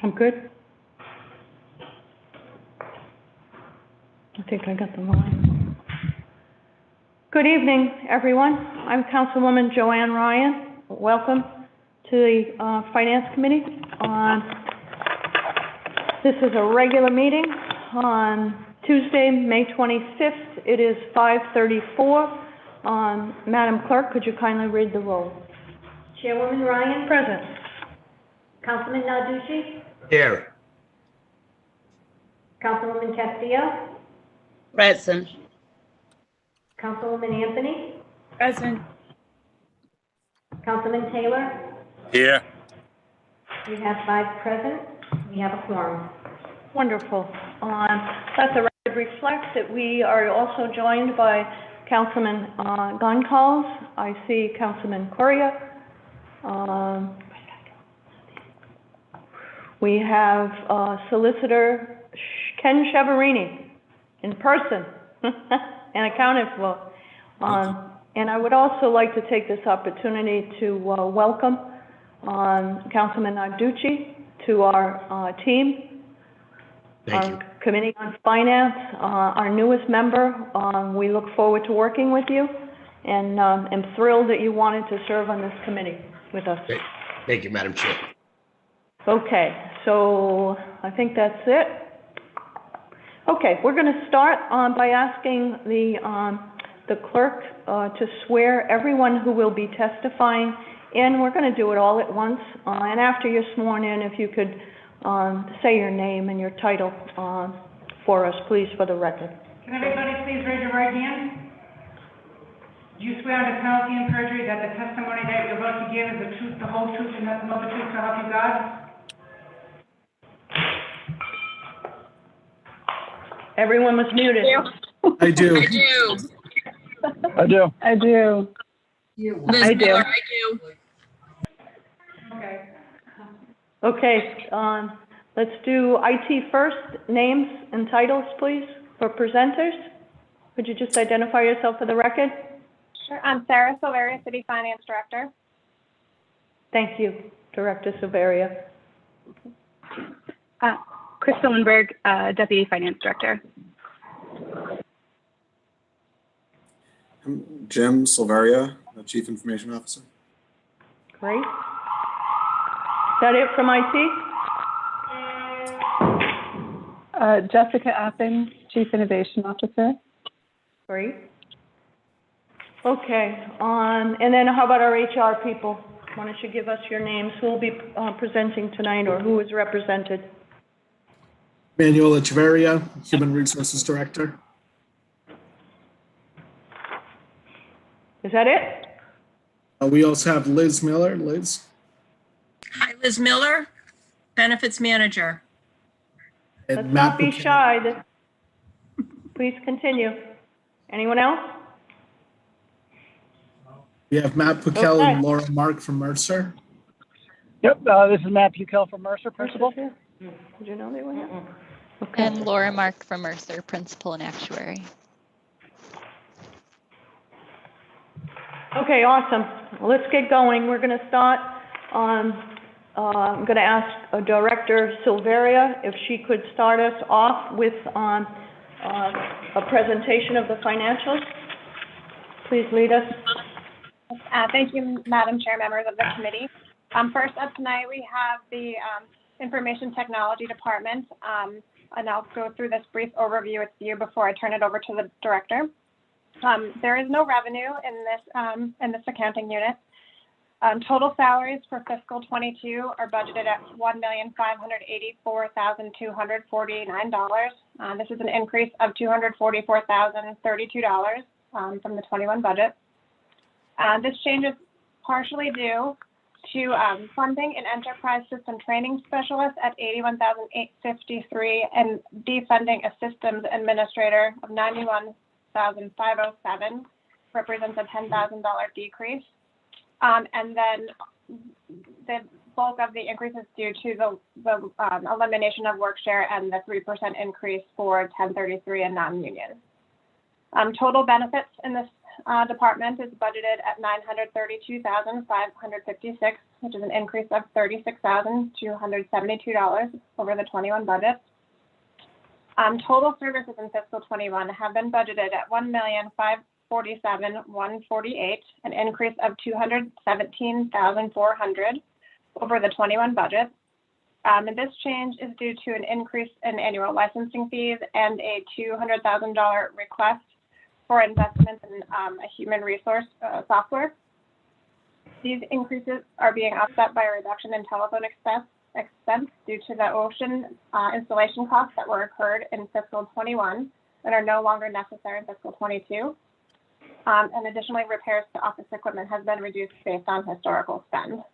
I'm good. I think I got the line. Good evening, everyone. I'm Councilwoman Joanne Ryan. Welcome to the Finance Committee. This is a regular meeting on Tuesday, May 25th. It is 5:34. Madam Clerk, could you kindly read the roll? Chairwoman Ryan. Present. Councilman Narducci. Here. Councilwoman Castillo. Present. Councilwoman Anthony. Present. Councilman Taylor. Here. We have 5 present. We have a quorum. Wonderful. Let the record reflect that we are also joined by Councilman Goncalves. I see Councilman Correa. We have Solicitor Ken Cheverini in person and accounted for. And I would also like to take this opportunity to welcome Councilman Narducci to our team. Thank you. Committee on Finance, our newest member. We look forward to working with you, and am thrilled that you wanted to serve on this committee with us. Great. Thank you, Madam Chair. Okay, so I think that's it. Okay, we're going to start by asking the clerk to swear everyone who will be testifying in. We're going to do it all at once, and after you're sworn in, if you could say your name and your title for us, please, for the record. Can everybody please raise your right hand? Do you swear under penalty and perjury that the testimony that you're about to give is the truth, the whole truth, and nothing but the truth, so help you God? Everyone was muted. I do. I do. I do. I do. Liz Miller, I do. Okay. Okay, let's do IT first. Names and titles, please, for presenters. Could you just identify yourself for the record? Sure. I'm Sarah Silveria, City Finance Director. Thank you, Director Silveria. Crystal Lindberg, Deputy Finance Director. I'm Jim Silveria, the Chief Information Officer. Great. Is that it from IT? Jessica Appin, Chief Innovation Officer. Great. Okay, and then how about our HR people? Why don't you give us your names? Who will be presenting tonight, or who is represented? Manuel Echeverria, Human Resources Director. Is that it? We also have Liz Miller. Liz. Hi, Liz Miller, Benefits Manager. And Let's Matt not be Buchanan. shy. Please continue. Anyone else? We have Matt Pukel Okay. and Laura Mark from Mercer. Yep, this is Matt Pukel from Mercer, Principal. Did you know they were here? Okay. And Laura Mark from Mercer, Principal and Actuary. Okay, awesome. Well, let's get going. We're going to start on, I'm going to ask Director Silveria if she could start us off with a presentation of the financials. Please lead us. Thank you, Madam Chair, members of the committee. First up tonight, we have the Information Technology Department, and I'll go through this brief overview with you before I turn it over to the director. There is no revenue in this accounting unit. Total salaries for fiscal 22 are budgeted at $1,584,249. This is an increase of $244,032 from the 21 budget. This change is partially due to funding an enterprise system training specialist at $81,853 and defunding a systems administrator of $91,507 represents a $10,000 decrease. And then the bulk of the increase is due to the elimination of work share and the 3% increase for 1033 and non-union. Total benefits in this department is budgeted at $932,556, which is an increase of $36,272 over the 21 budget. Total services in fiscal 21 have been budgeted at $1,547,148, an increase of $217,400 over the 21 budget. And this change is due to an increase in annual licensing fees and a $200,000 request for investments in a human resource software. These increases are being offset by a reduction in telephone expense due to the Ocean installation costs that were incurred in fiscal 21 and are no longer necessary in fiscal 22. And additionally, repairs to office equipment has been reduced based on historical spend.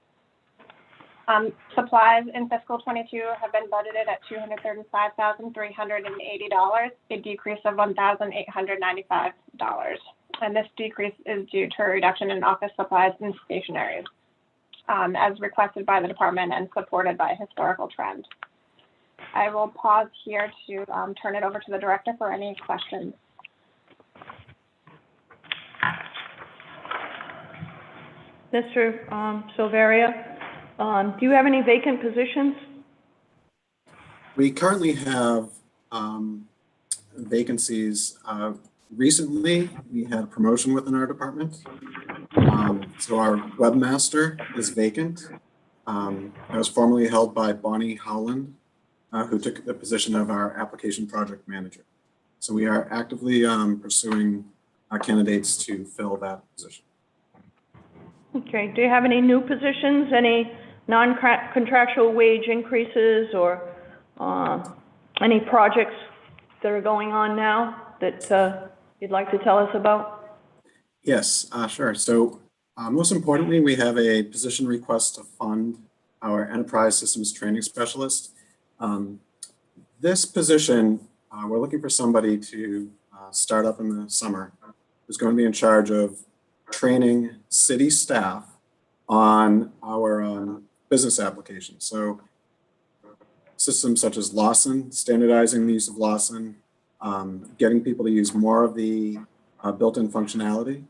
Supplies in fiscal 22 have been budgeted at $235,380, a decrease of $1,895. And this decrease is due to a reduction in office supplies and stationaries, as requested by the department and supported by historical trend. I will pause here to turn it over to the director for any questions. Mr. Silveria, do you have any vacant positions? We currently have vacancies. Recently, we had a promotion within our department. So our webmaster is vacant. It was formerly held by Bonnie Howland, who took the position of our application project manager. So we are actively pursuing candidates to fill that position. Okay, do you have any new positions, any non-contractual wage increases, or any projects that are going on now that you'd like to tell us about? Yes, sure. So most importantly, we have a position request to fund our enterprise systems training specialist. This position, we're looking for somebody to start up in the summer who's going to be in charge of training city staff on our business applications. So systems such as Lawson, standardizing the use of Lawson, getting people to use more of the built-in functionality.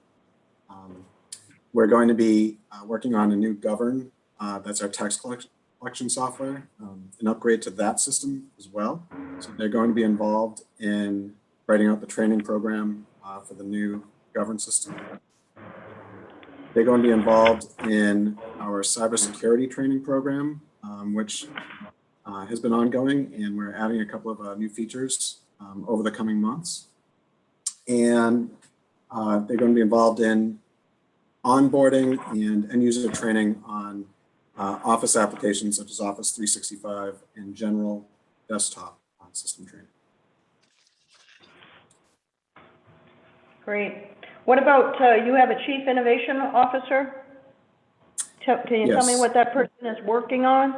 We're going to be working on a new Govern, that's our tax collection software, an upgrade to that system as well. So they're going to be involved in writing out the training program for the new Govern system. They're going to be involved in our cybersecurity training program, which has been ongoing, and we're adding a couple of new features over the coming months. And they're going to be involved in onboarding and end user training on Office applications such as Office 365 and general desktop system training. Great. What about, you have a Chief Innovation Officer? Can you tell me what that person is working on?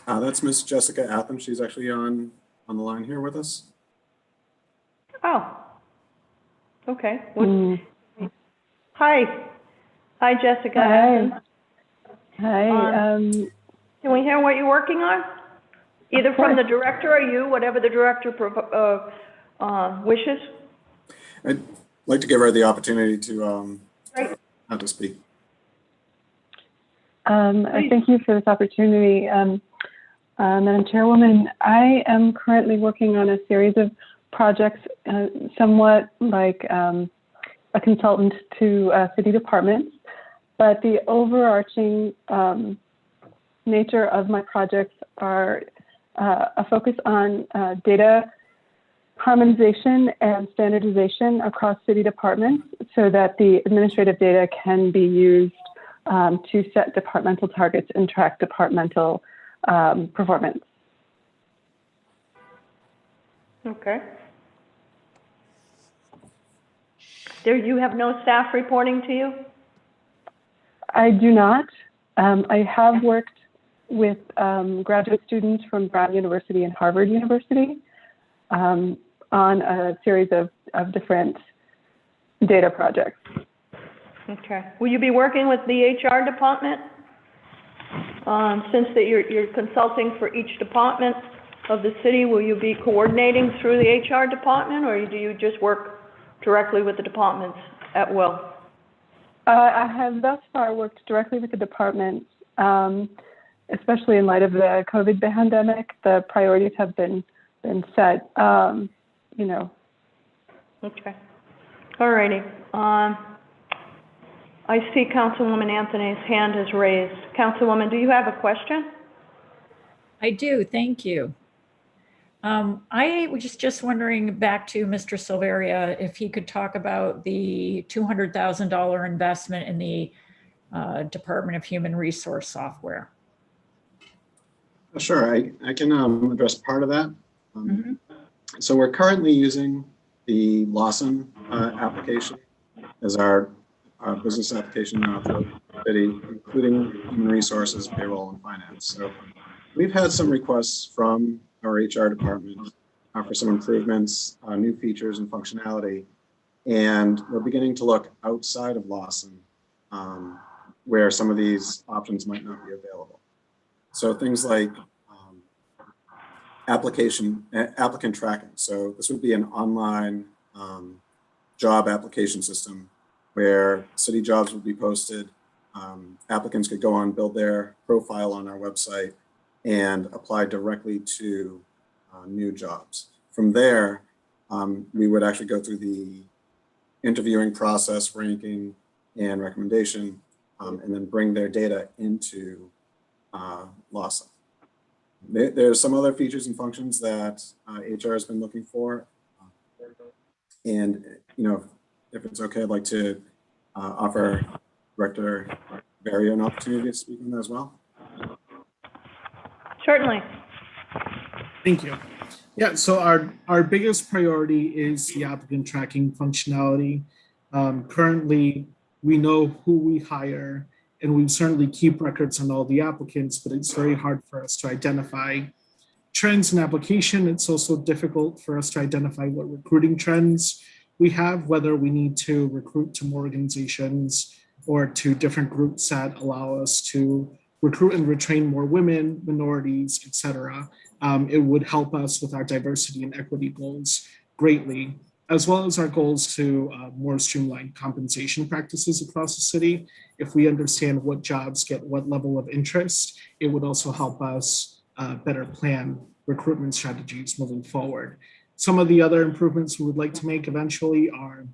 That's Miss Jessica Atham. She's actually on the line here with us. Oh, okay. Hi. Hi, Jessica. Hi. Hi. Can we hear what you're working on? Either from the director or you, whatever the director wishes. I'd like to give her the opportunity to have to speak. Thank you for this opportunity. Madam Chairwoman, I am currently working on a series of projects, somewhat like a consultant to city departments, but the overarching nature of my projects are a focus on data harmonization and standardization across city departments so that the administrative data can be used to set departmental targets and track departmental performance. Okay. You have no staff reporting to you? I do not. I have worked with graduate students from Brown University and Harvard University on a series of different data projects. Okay. Will you be working with the HR department? Since that you're consulting for each department of the city, will you be coordinating through the HR department, or do you just work directly with the departments at will? I have thus far worked directly with the departments, especially in light of the COVID pandemic. The priorities have been set, you know. Okay. All righty. I see Councilwoman Anthony's hand is raised. Councilwoman, do you have a question? I do, thank you. I was just wondering, back to Mr. Silveria, if he could talk about the $200,000 investment in the Department of Human Resource software. Sure, I can address part of that. So we're currently using the Lawson application as our business application throughout the city, including human resources, payroll, and finance. So we've had some requests from our HR department for some improvements, new features and functionality, and we're beginning to look outside of Lawson where some of these options might not be available. So things like applicant tracking. So this would be an online job application system where city jobs would be posted. Applicants could go on, build their profile on our website, and apply directly to new jobs. From there, we would actually go through the interviewing process, ranking, and recommendation, and then bring their data into Lawson. There's some other features and functions that HR has been looking for. And, you know, if it's okay, I'd like to offer Director Barrio an opportunity to speak on that as well. Certainly. Thank you. Yeah, so our biggest priority is the applicant tracking functionality. Currently, we know who we hire, and we certainly keep records on all the applicants, but it's very hard for us to identify trends in application. It's also difficult for us to identify what recruiting trends we have, whether we need to recruit to more organizations or to different groups that allow us to recruit and retrain more women, minorities, et cetera. It would help us with our diversity and equity goals greatly, as well as our goals to more streamlined compensation practices across the city. If we understand what jobs get what level of interest, it would also help us better plan recruitment strategies moving forward. Some of the other improvements we would like to make eventually are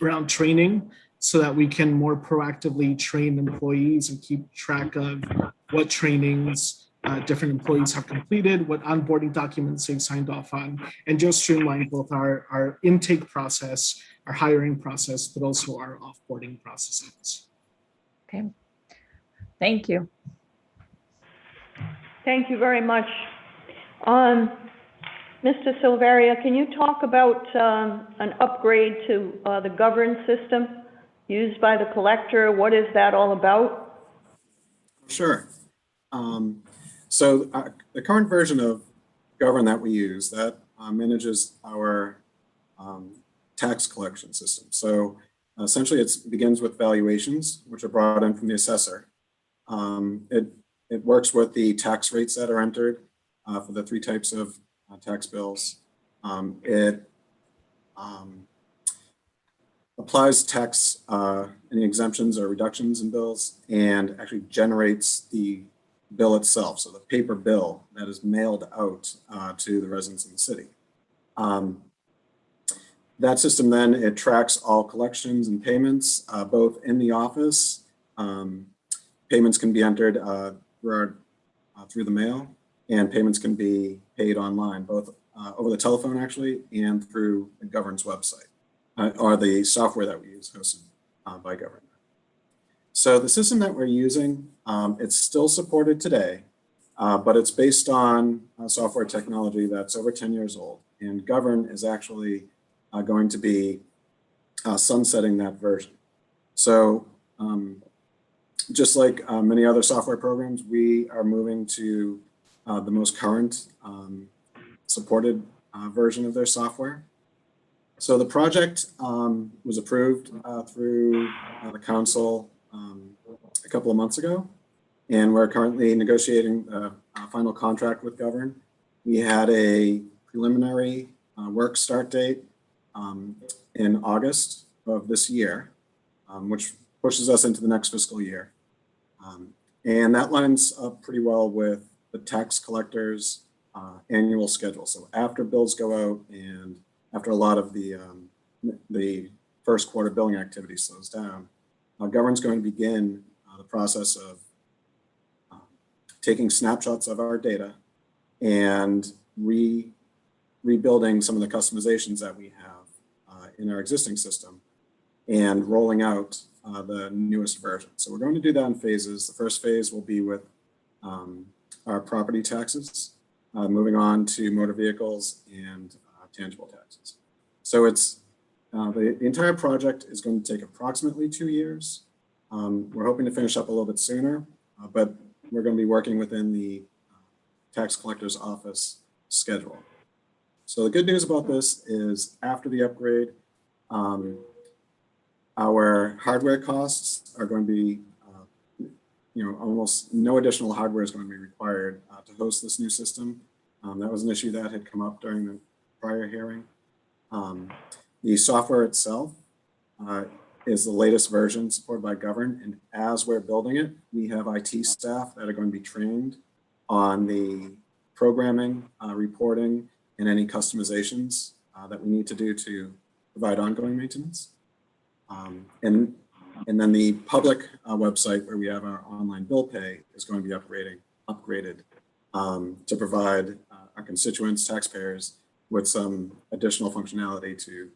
around training, so that we can more proactively train employees and keep track of what trainings different employees have completed, what onboarding documents they've signed off on, and just streamline both our intake process, our hiring process, but also our offboarding processes. Okay, thank you. Thank you very much. Mr. Silveria, can you talk about an upgrade to the govern system used by the collector? What is that all about? Sure. So the current version of Govern that we use, that manages our tax collection system. So essentially it begins with valuations, which are brought in from the assessor. It works with the tax rates that are entered for the three types of tax bills. It applies tax, any exemptions or reductions in bills, and actually generates the bill itself, so the paper bill that is mailed out to the residents in the city. That system then, it tracks all collections and payments, both in the office. Payments can be entered through the mail, and payments can be paid online, both over the telephone actually, and through the Govern's website, or the software that we use hosted by Govern. So the system that we're using, it's still supported today, but it's based on software technology that's over 10 years old. And Govern is actually going to be sunsetting that version. So just like many other software programs, we are moving to the most current supported version of their software. So the project was approved through the council a couple of months ago, and we're currently negotiating a final contract with Govern. We had a preliminary work start date in August of this year, which pushes us into the next fiscal year. And that lines up pretty well with the tax collector's annual schedule. So after bills go out and after a lot of the first quarter billing activity slows down, Govern's going to begin the process of taking snapshots of our data and rebuilding some of the customizations that we have in our existing system and rolling out the newest version. So we're going to do that in phases. The first phase will be with our property taxes, moving on to motor vehicles and tangible taxes. So it's the entire project is going to take approximately 2 years. We're hoping to finish up a little bit sooner, but we're going to be working within the tax collector's office schedule. So the good news about this is after the upgrade, our hardware costs are going to be, almost no additional hardware is going to be required to host this new system. That was an issue that had come up during the prior hearing. The software itself is the latest version supported by Govern, and as we're building it, we have IT staff that are going to be trained on the programming, reporting, and any customizations that we need to do to provide ongoing maintenance. And then the public website where we have our online bill pay is going to be upgraded to provide our constituents, taxpayers, with some additional functionality to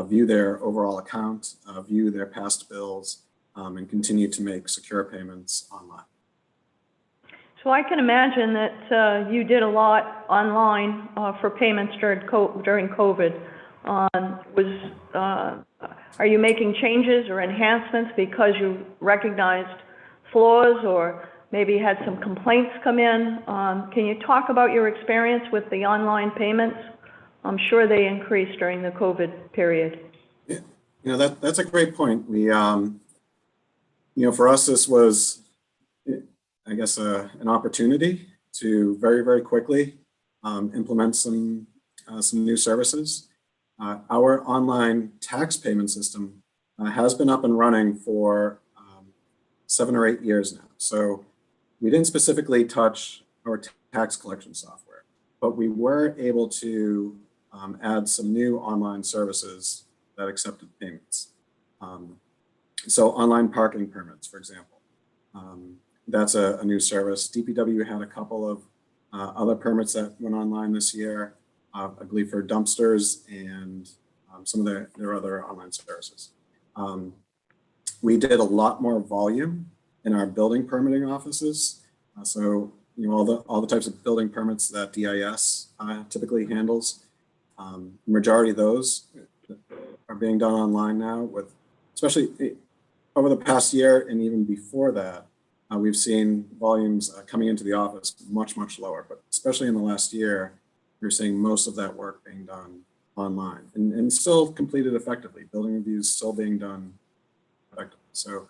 view their overall account, view their past bills, and continue to make secure payments online. So I can imagine that you did a lot online for payments during COVID. Are you making changes or enhancements because you recognized flaws or maybe had some complaints come in? Can you talk about your experience with the online payments? I'm sure they increased during the COVID period. Yeah, that's a great point. We, for us, this was, I guess, an opportunity to very, very quickly implement some new services. Our online tax payment system has been up and running for 7 or 8 years now. So we didn't specifically touch our tax collection software, but we were able to add some new online services that accepted payments. So online parking permits, for example. That's a new service. DPW had a couple of other permits that went online this year. I believe for dumpsters and some of their other online services. We did a lot more volume in our building permitting offices. So all the types of building permits that DIS typically handles. Majority of those are being done online now, with especially over the past year and even before that, we've seen volumes coming into the office much, much lower, but especially in the last year, we're seeing most of that work being done online and still completed effectively. Building reviews still being done effectively. So,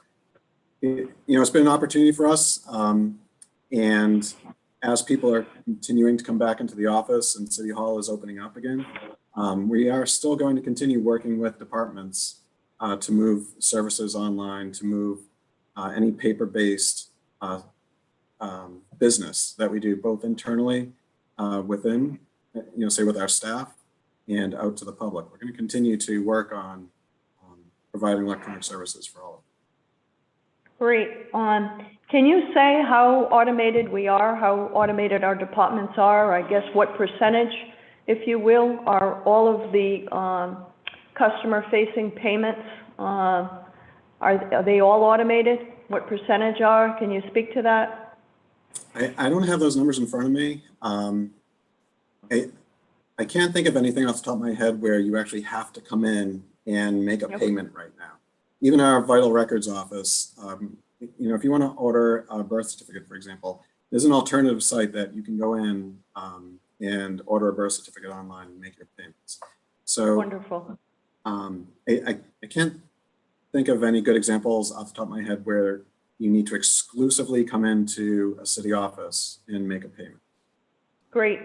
it's been an opportunity for us. And as people are continuing to come back into the office and City Hall is opening up again, we are still going to continue working with departments to move services online, to move any paper-based business that we do both internally within, say with our staff and out to the public. We're going to continue to work on providing electronic services for all of them. Great. Can you say how automated we are, how automated our departments are? I guess what percentage, if you will, are all of the customer-facing payments? Are they all automated? What percentage are? Can you speak to that? I don't have those numbers in front of me. I can't think of anything off the top of my head where you actually have to come in and make a payment right now. Even our vital records office, if you want to order a birth certificate, for example, there's an alternative site that you can go in and order a birth certificate online and make your payments. So Wonderful. I can't think of any good examples off the top of my head where you need to exclusively come into a city office and make a payment. Great.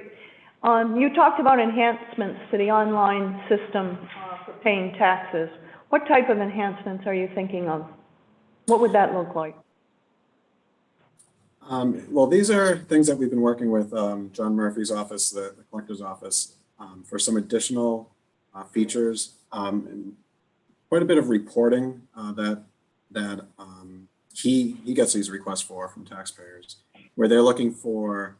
You talked about enhancements to the online system for paying taxes. What type of enhancements are you thinking of? What would that look like? Well, these are things that we've been working with John Murphy's office, the collector's office, for some additional features and quite a bit of reporting that he gets these requests from taxpayers, where they're looking for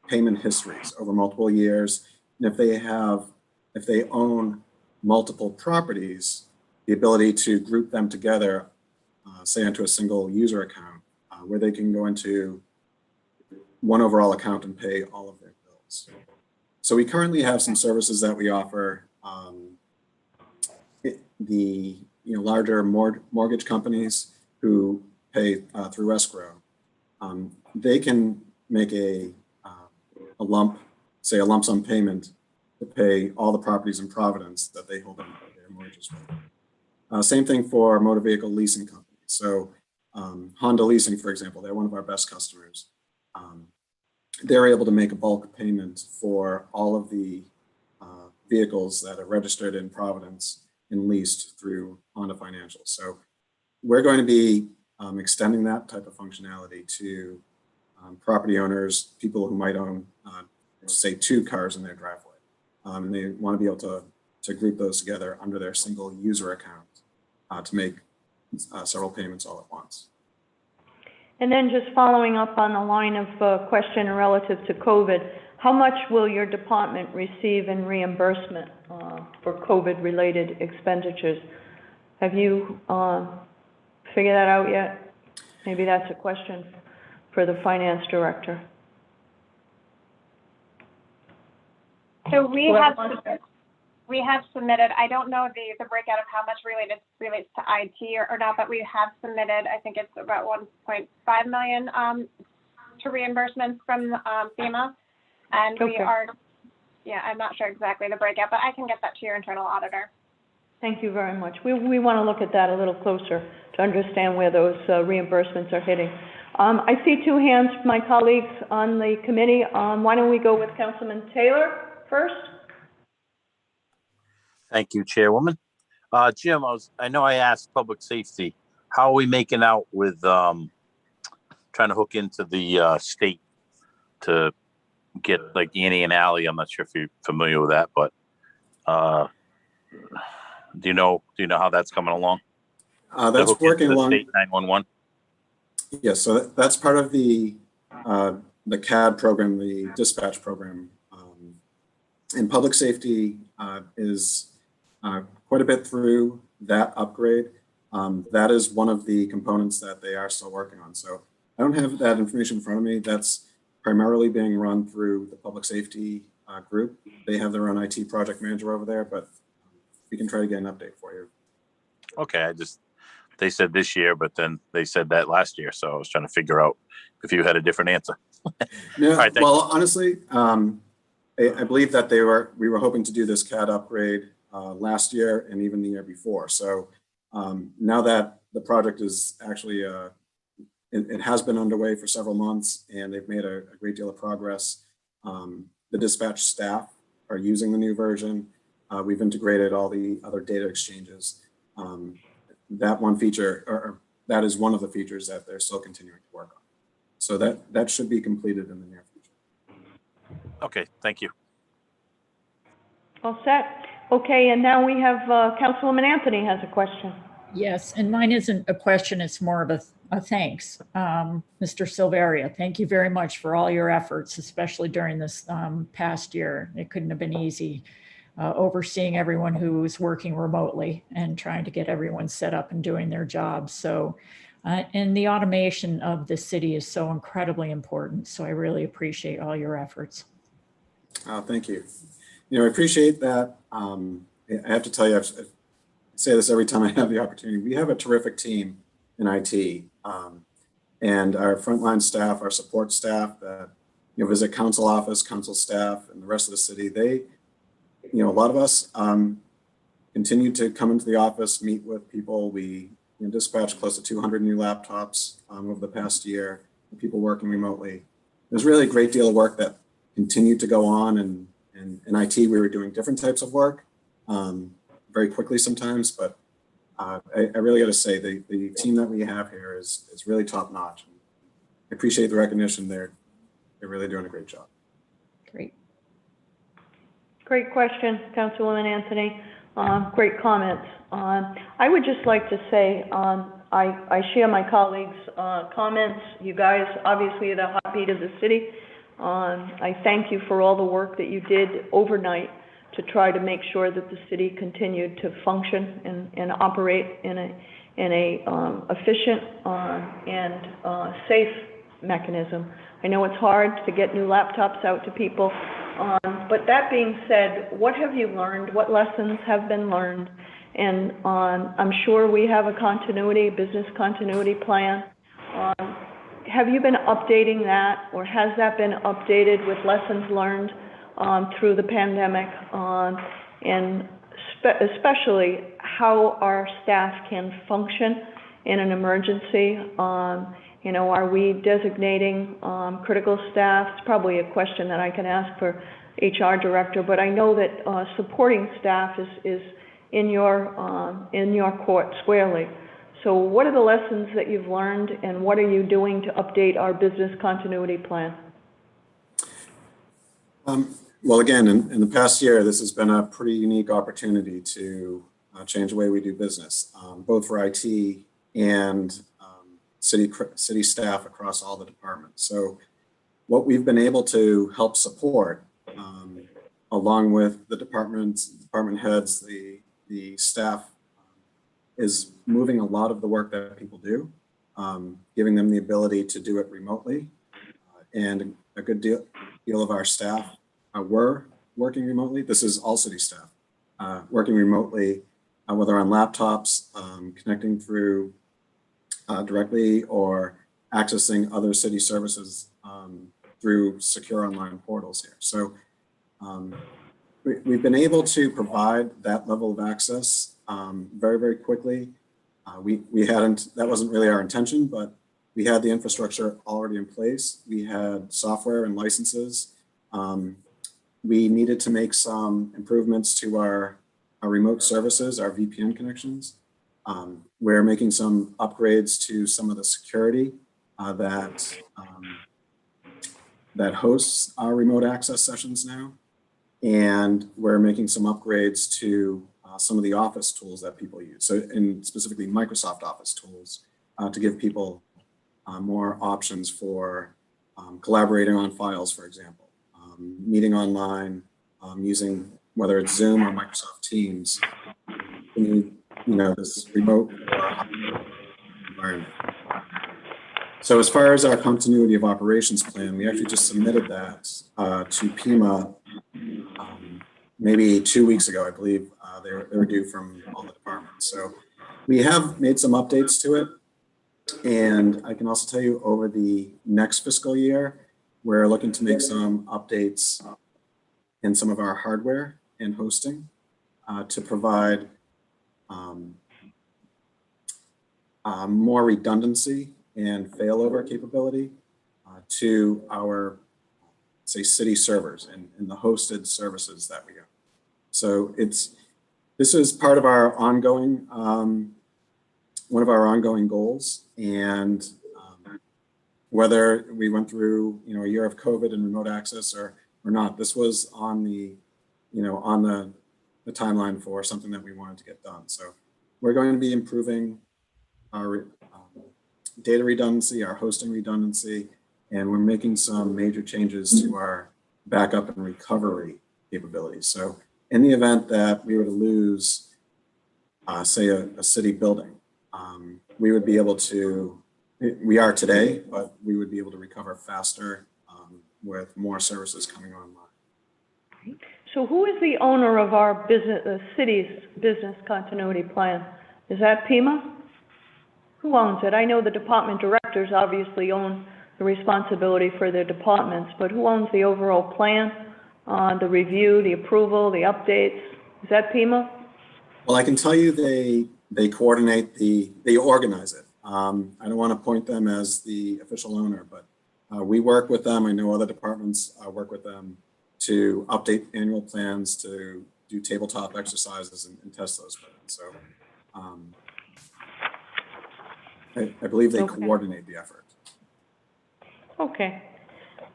payment histories over multiple years, and if they own multiple properties, the ability to group them together, say onto a single user account, where they can go into one overall account and pay all of their bills. So we currently have some services that we offer. The larger mortgage companies who pay through escrow, they can make a lump sum payment to pay all the properties in Providence that they hold their mortgages with. Same thing for motor vehicle leasing companies. So Honda Leasing, for example, they're one of our best customers. They're able to make a bulk payment for all of the vehicles that are registered in Providence and leased through Honda Financial. So we're going to be extending that type of functionality to property owners, people who might own, say, 2 cars in their driveway. And they want to be able to group those together under their single user account to make several payments all at once. And then just following up on the line of question relative to COVID, how much will your department receive in reimbursement for COVID-related expenditures? Have you figured that out yet? Maybe that's a question for the finance director. So we have submitted, I don't know the breakout of how much relates to IT or not, but we have submitted, I think it's about 1.5 million to reimbursements from FEMA. And Okay. I'm not sure exactly the breakout, but I can get that to your internal auditor. Thank you very much. We want to look at that a little closer to understand where those reimbursements are hitting. I see 2 hands from my colleagues on the committee. Why don't we go with Councilman Taylor first? Thank you, Chairwoman. Jim, I know I asked public safety, how are we making out with trying to hook into the state to get like Annie and Allie? I'm not sure if you're familiar with that, but do you know how that's coming along? That's working along. State 911. Yes, so that's part of the CAD program, the dispatch program. And public safety is quite a bit through that upgrade. That is one of the components that they are still working on. So I don't have that information in front of me. That's primarily being run through the public safety group. They have their own IT project manager over there, but we can try to get an update for you. Okay, they said this year, but then they said that last year. So I was trying to figure out if you had a different answer. Yeah, right, well, honestly, I believe that we were hoping to do this CAD upgrade last year and even the year before. So now that the project is actually, it has been underway for several months and they've made a great deal of progress. The dispatch staff are using the new version. We've integrated all the other data exchanges. That one feature, or that is one of the features that they're still continuing to work on. So that should be completed in the near future. Okay, thank you. All set. Okay, and now we have Councilwoman Anthony has a question. Yes, and mine isn't a question, it's more of a thanks. Mr. Silveria, thank you very much for all your efforts, especially during this past year. It couldn't have been easy overseeing everyone who was working remotely and trying to get everyone set up and doing their jobs. So, and the automation of the city is so incredibly important. So I really appreciate all your efforts. Thank you. I appreciate that. I have to tell you, I say this every time I have the opportunity. We have a terrific team in IT. And our frontline staff, our support staff that visit council office, council staff, and the rest of the city, they, a lot of us continue to come into the office, meet with people. We dispatched close to 200 new laptops over the past year, people working remotely. There's really a great deal of work that continued to go on, and in IT, we were doing different types of work very quickly sometimes, but I really got to say the team that we have here is really top notch. I appreciate the recognition. They're really doing a great job. Great. Great question, Councilwoman Anthony. Great comments. I would just like to say I share my colleagues' comments. You guys obviously are the heartbeat of the city. I thank you for all the work that you did overnight to try to make sure that the city continued to function and operate in a efficient and safe mechanism. I know it's hard to get new laptops out to people, but that being said, what have you learned? What lessons have been learned? And I'm sure we have a business continuity plan. Have you been updating that, or has that been updated with lessons learned through the pandemic, and especially how our staff can function in an emergency? Are we designating critical staff? It's probably a question that I can ask for HR director, but I know that supporting staff is in your court squarely. So what are the lessons that you've learned, and what are you doing to update our business continuity plan? Well, again, in the past year, this has been a pretty unique opportunity to change the way we do business, both for IT and city staff across all the departments. So what we've been able to help support, along with the department heads, the staff, is moving a lot of the work that people do, giving them the ability to do it remotely. And a good deal of our staff were working remotely. This is all city staff working remotely, whether on laptops, connecting through directly, or accessing other city services through secure online portals here. So we've been able to provide that level of access very, very quickly. That wasn't really our intention, but we had the infrastructure already in place. We had software and licenses. We needed to make some improvements to our remote services, our VPN connections. We're making some upgrades to some of the security that hosts our remote access sessions now. And we're making some upgrades to some of the Office tools that people use. So, and specifically Microsoft Office tools to give people more options for collaborating on files, for example, meeting online, using whether it's Zoom or Microsoft Teams, this remote or environment. So as far as our continuity of operations plan, we actually just submitted that to PEMA maybe 2 weeks ago, I believe. They were due from all the departments. So we have made some updates to it. And I can also tell you, over the next fiscal year, we're looking to make some updates in some of our hardware and hosting to provide more redundancy and failover capability to our, say, city servers and the hosted services that we have. So this is part of our ongoing, one of our ongoing goals. And whether we went through, a year of COVID and remote access or not, this was on the, on the timeline for something that we wanted to get done. So we're going to be improving our data redundancy, our hosting redundancy, and we're making some major changes to our backup and recovery capabilities. So in the event that we were to lose, say, a city building, we would be able to, we are today, but we would be able to recover faster with more services coming online. So who is the owner of our city's business continuity plan? Is that PEMA? Who owns it? I know the department directors obviously own the responsibility for their departments, but who owns the overall plan, the review, the approval, the updates? Is that PEMA? Well, I can tell you they coordinate they organize it. I don't want to point them as the official owner, but we work with them. I know other departments work with them to update annual plans, to do tabletop exercises and test those plans. So I believe they coordinate the effort. Okay.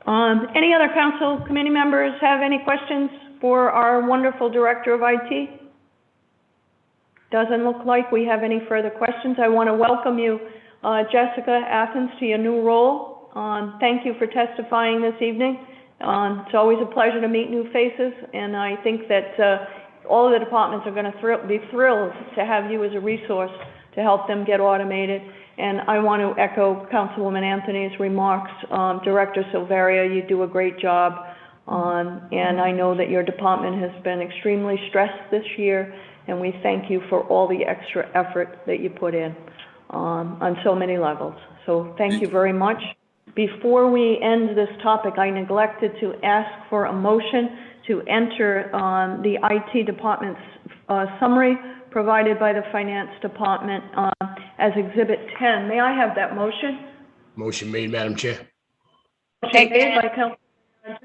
Any other council committee members have any questions for our wonderful Director of IT? Doesn't look like we have any further questions. I want to welcome you, Jessica Athens, to your new role. Thank you for testifying this evening. It's always a pleasure to meet new faces, and I think that all of the departments are going to be thrilled to have you as a resource to help them get automated. And I want to echo Councilwoman Anthony's remarks. Director Silveria, you do a great job. And I know that your department has been extremely stressed this year, and we thank you for all the extra effort that you put in on so many levels. So thank you very much. Before we end this topic, I neglected to ask for a motion to enter the IT department's summary provided by the Finance Department as Exhibit 10. May I have that motion? Motion made, Madam Chair. Motion made by Councilman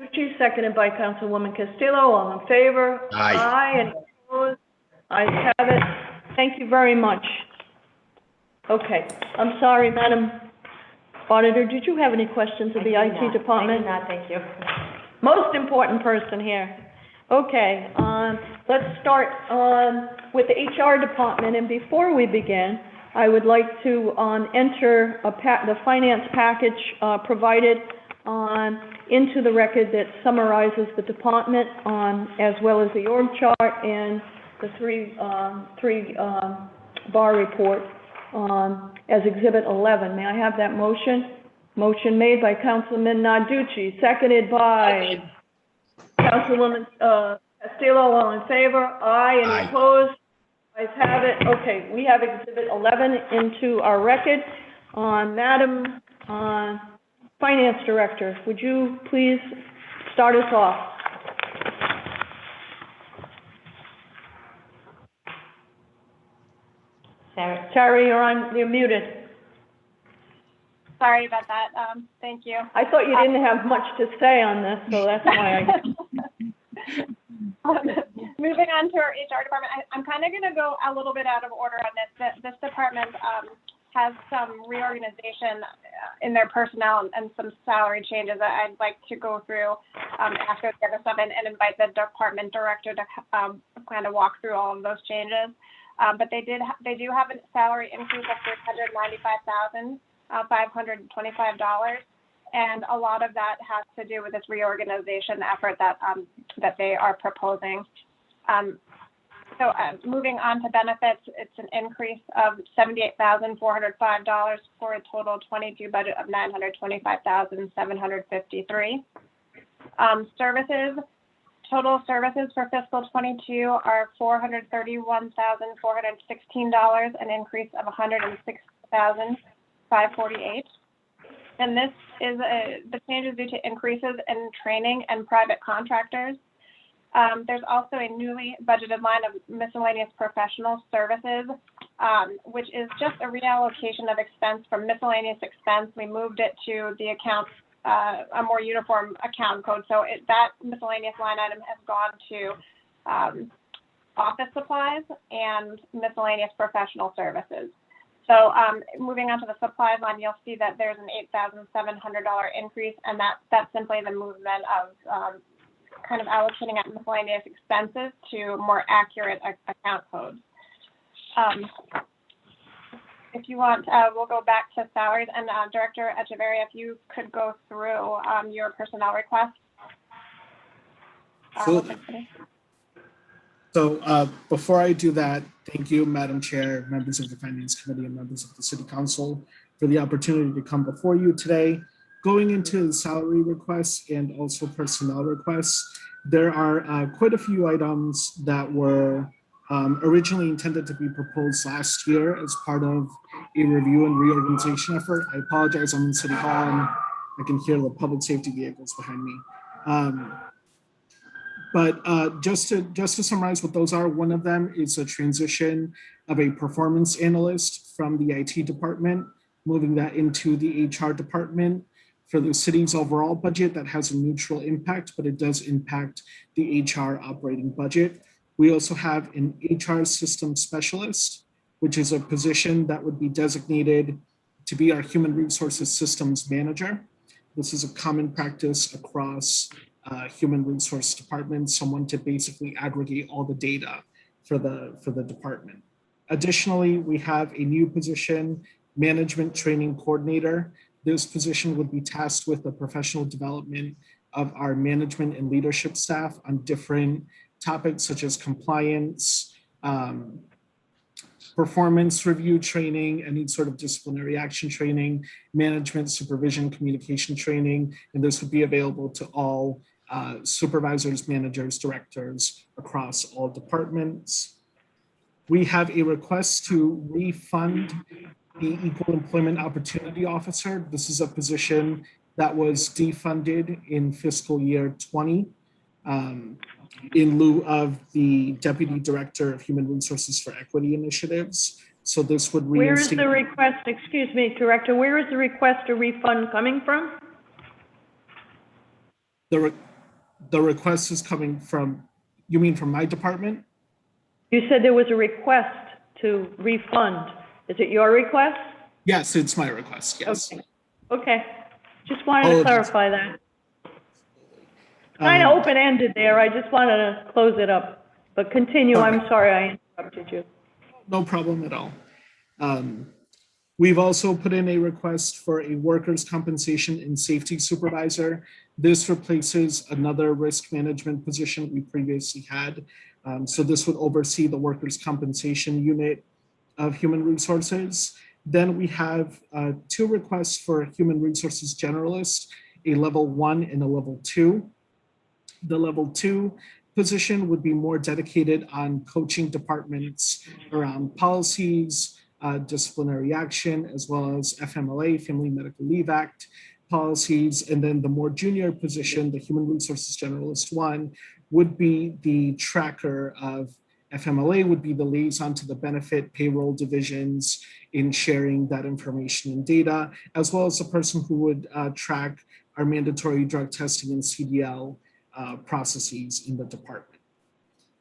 Ducci, seconded by Councilwoman Castillo. All in favor? Aye. Aye. Any opposed? Ayes have it. Thank you very much. Okay. I'm sorry, Madam Auditor, did you have any questions of the IT department? I did not, thank you. Most important person here. Okay, let's start with the HR department, and before we begin, I would like to enter the finance package provided into the record that summarizes the department as well as the org chart and the three bar report as Exhibit 11. May I have that motion? Motion made by Councilman Narducci, seconded by Councilwoman Castillo. All in favor? Aye. Any opposed? Ayes have it. Okay, we have Exhibit 11 into our record. Madam Finance Director, would you please start us off? Sarah, you're muted. Sorry about that. Thank you. I thought you didn't have much to say on this, so that's why Moving on to our HR department, I'm kind of going to go a little bit out of order on this. This department has some reorganization in their personnel and some salary changes that I'd like to go through after the other stuff and invite the department director to kind of walk through all of those changes. But they do have a salary increase of $395,525, and a lot of that has to do with this reorganization effort that they are proposing. Moving on to benefits, it's an increase of $78,405 for a total 22 budget of $925,753. Services. Total services for fiscal 22 are $431,416, an increase of $106,548. And this is the changes due to increases in training and private contractors. There's also a newly budgeted line of miscellaneous professional services, which is just a reallocation of expense from miscellaneous expense. We moved it to the account, a more uniform account code. So that miscellaneous line item has gone to office supplies and miscellaneous professional services. So moving on to the supplies line, you'll see that there's an $8,700 increase, and that's simply the movement of kind of allocating at miscellaneous expenses to more accurate account codes. If you want, we'll go back to salaries, and Director Echeverria, if you could go through your personnel requests. So before I do that, thank you, Madam Chair, members of the Finance Committee, and members of the City Council for the opportunity to come before you today. Going into the salary requests and also personnel requests, there are quite a few items that were originally intended to be proposed last year as part of a review and reorganization effort. I apologize, I'm in City Hall and I can hear the public safety vehicles behind me. But just to summarize what those are, one of them is a transition of a performance analyst from the IT department, moving that into the HR department. For the city's overall budget, that has a neutral impact, but it does impact the HR operating budget. We also have an HR system specialist, which is a position that would be designated to be our human resources systems manager. This is a common practice across human resource departments, someone to basically aggregate all the data for the department. Additionally, we have a new position, management training coordinator. This position would be tasked with the professional development of our management and leadership staff on different topics such as compliance, performance review training, any sort of disciplinary action training, management, supervision, communication training, and this would be available to all supervisors, managers, directors across all departments. We have a request to refund the Equal Employment Opportunity Officer. This is a position that was defunded in fiscal year 20 in lieu of the Deputy Director of Human Resources for Equity Initiatives. So this would Where is reinstate— the request, excuse me, Director, where is the request to refund coming from? The request is coming from, you mean from my department? You said there was a request to refund. Is it your request? Yes, it's my request, yes. Okay. Just wanted to clarify that. Kind of open-ended there. I just wanted to close it up. But continue. Okay. I'm sorry I interrupted you. No problem at all. We've also put in a request for a workers' compensation and safety supervisor. This replaces another risk management position we previously had. So this would oversee the workers' compensation unit of human resources. Then we have two requests for human resources generalist, a level 1 and a level 2. The level 2 position would be more dedicated on coaching departments around policies, disciplinary action, as well as FMLA, Family Medical Leave Act policies. And then the more junior position, the Human Resources Generalist 1, would be the tracker of FMLA, would be the liaison to the benefit payroll divisions in sharing that information and data, as well as the person who would track our mandatory drug testing and CDL processes in the department.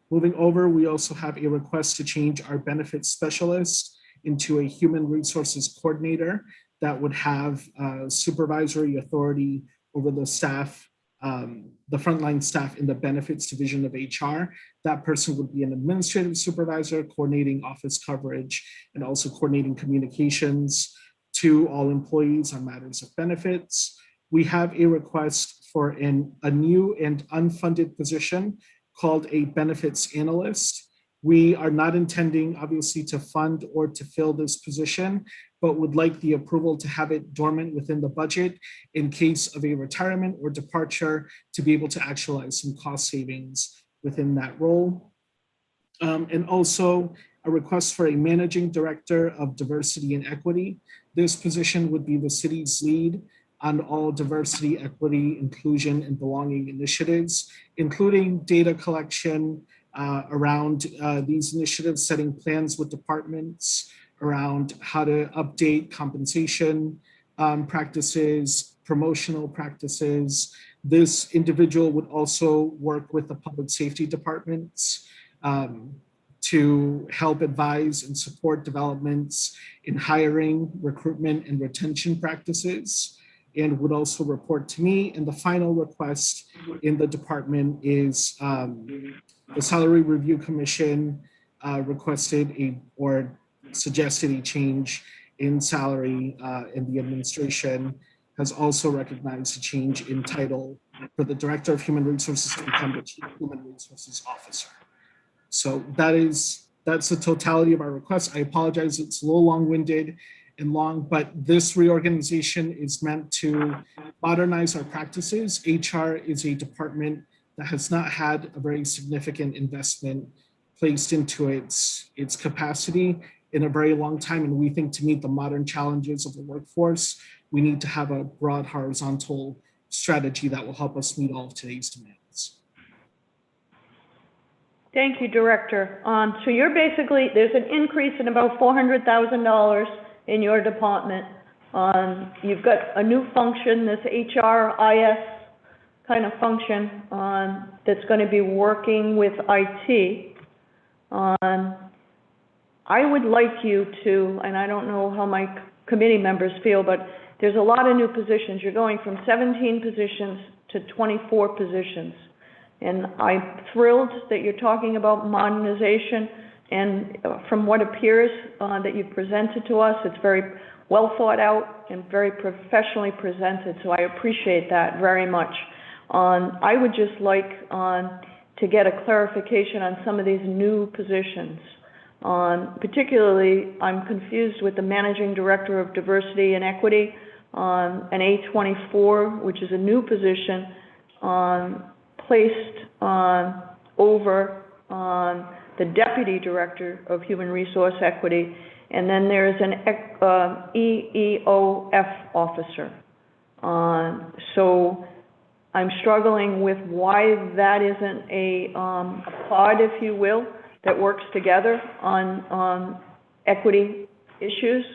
Moving over, we also have a request to change our benefits specialist into a human resources coordinator that would have supervisory authority over the staff, the frontline staff in the benefits division of HR. That person would be an administrative supervisor coordinating office coverage and also coordinating communications to all employees on matters of benefits. We have a request for a new and unfunded position called a benefits analyst. We are not intending, obviously, to fund or to fill this position, but would like the approval to have it dormant within the budget in case of a retirement or departure to be able to actualize some cost savings within that role. And also a request for a managing director of diversity and equity. This position would be the city's lead on all diversity, equity, inclusion, and belonging initiatives, including data collection around these initiatives, setting plans with departments around how to update compensation practices, promotional practices. This individual would also work with the public safety departments to help advise and support developments in hiring, recruitment, and retention practices, and would also report to me. And the final request in the department is the Salary Review Commission requested or suggested a change in salary, and the administration has also recognized a change in title for the Director of Human Resources to become the Chief Human Resources Officer. So that's the totality of our requests. I apologize, it's a little long-winded and long, but this reorganization is meant to modernize our practices. HR is a department that has not had a very significant investment placed into its capacity. in a very long time. And we think to meet the modern challenges of the workforce, we need to have a broad horizontal strategy that will help us meet all of today's demands. Thank you, Director. So you're basically, there's an increase in about $400,000 in your department. You've got a new function, this HRIS kind of function, that's going to be working with IT. I would like you to, and I don't know how my committee members feel, but there's a lot of new positions. You're going from 17 positions to 24 positions. And I'm thrilled that you're talking about modernization. And from what appears that you've presented to us, it's very well thought out and very professionally presented. So I appreciate that very much. I would just like to get a clarification on some of these new positions. Particularly, I'm confused with the Managing Director of Diversity and Equity, an A24, which is a new position, placed over the Deputy Director of Human Resource Equity, and then there's an EEOF officer. So I'm struggling with why that isn't a pod, if you will, that works together on equity issues.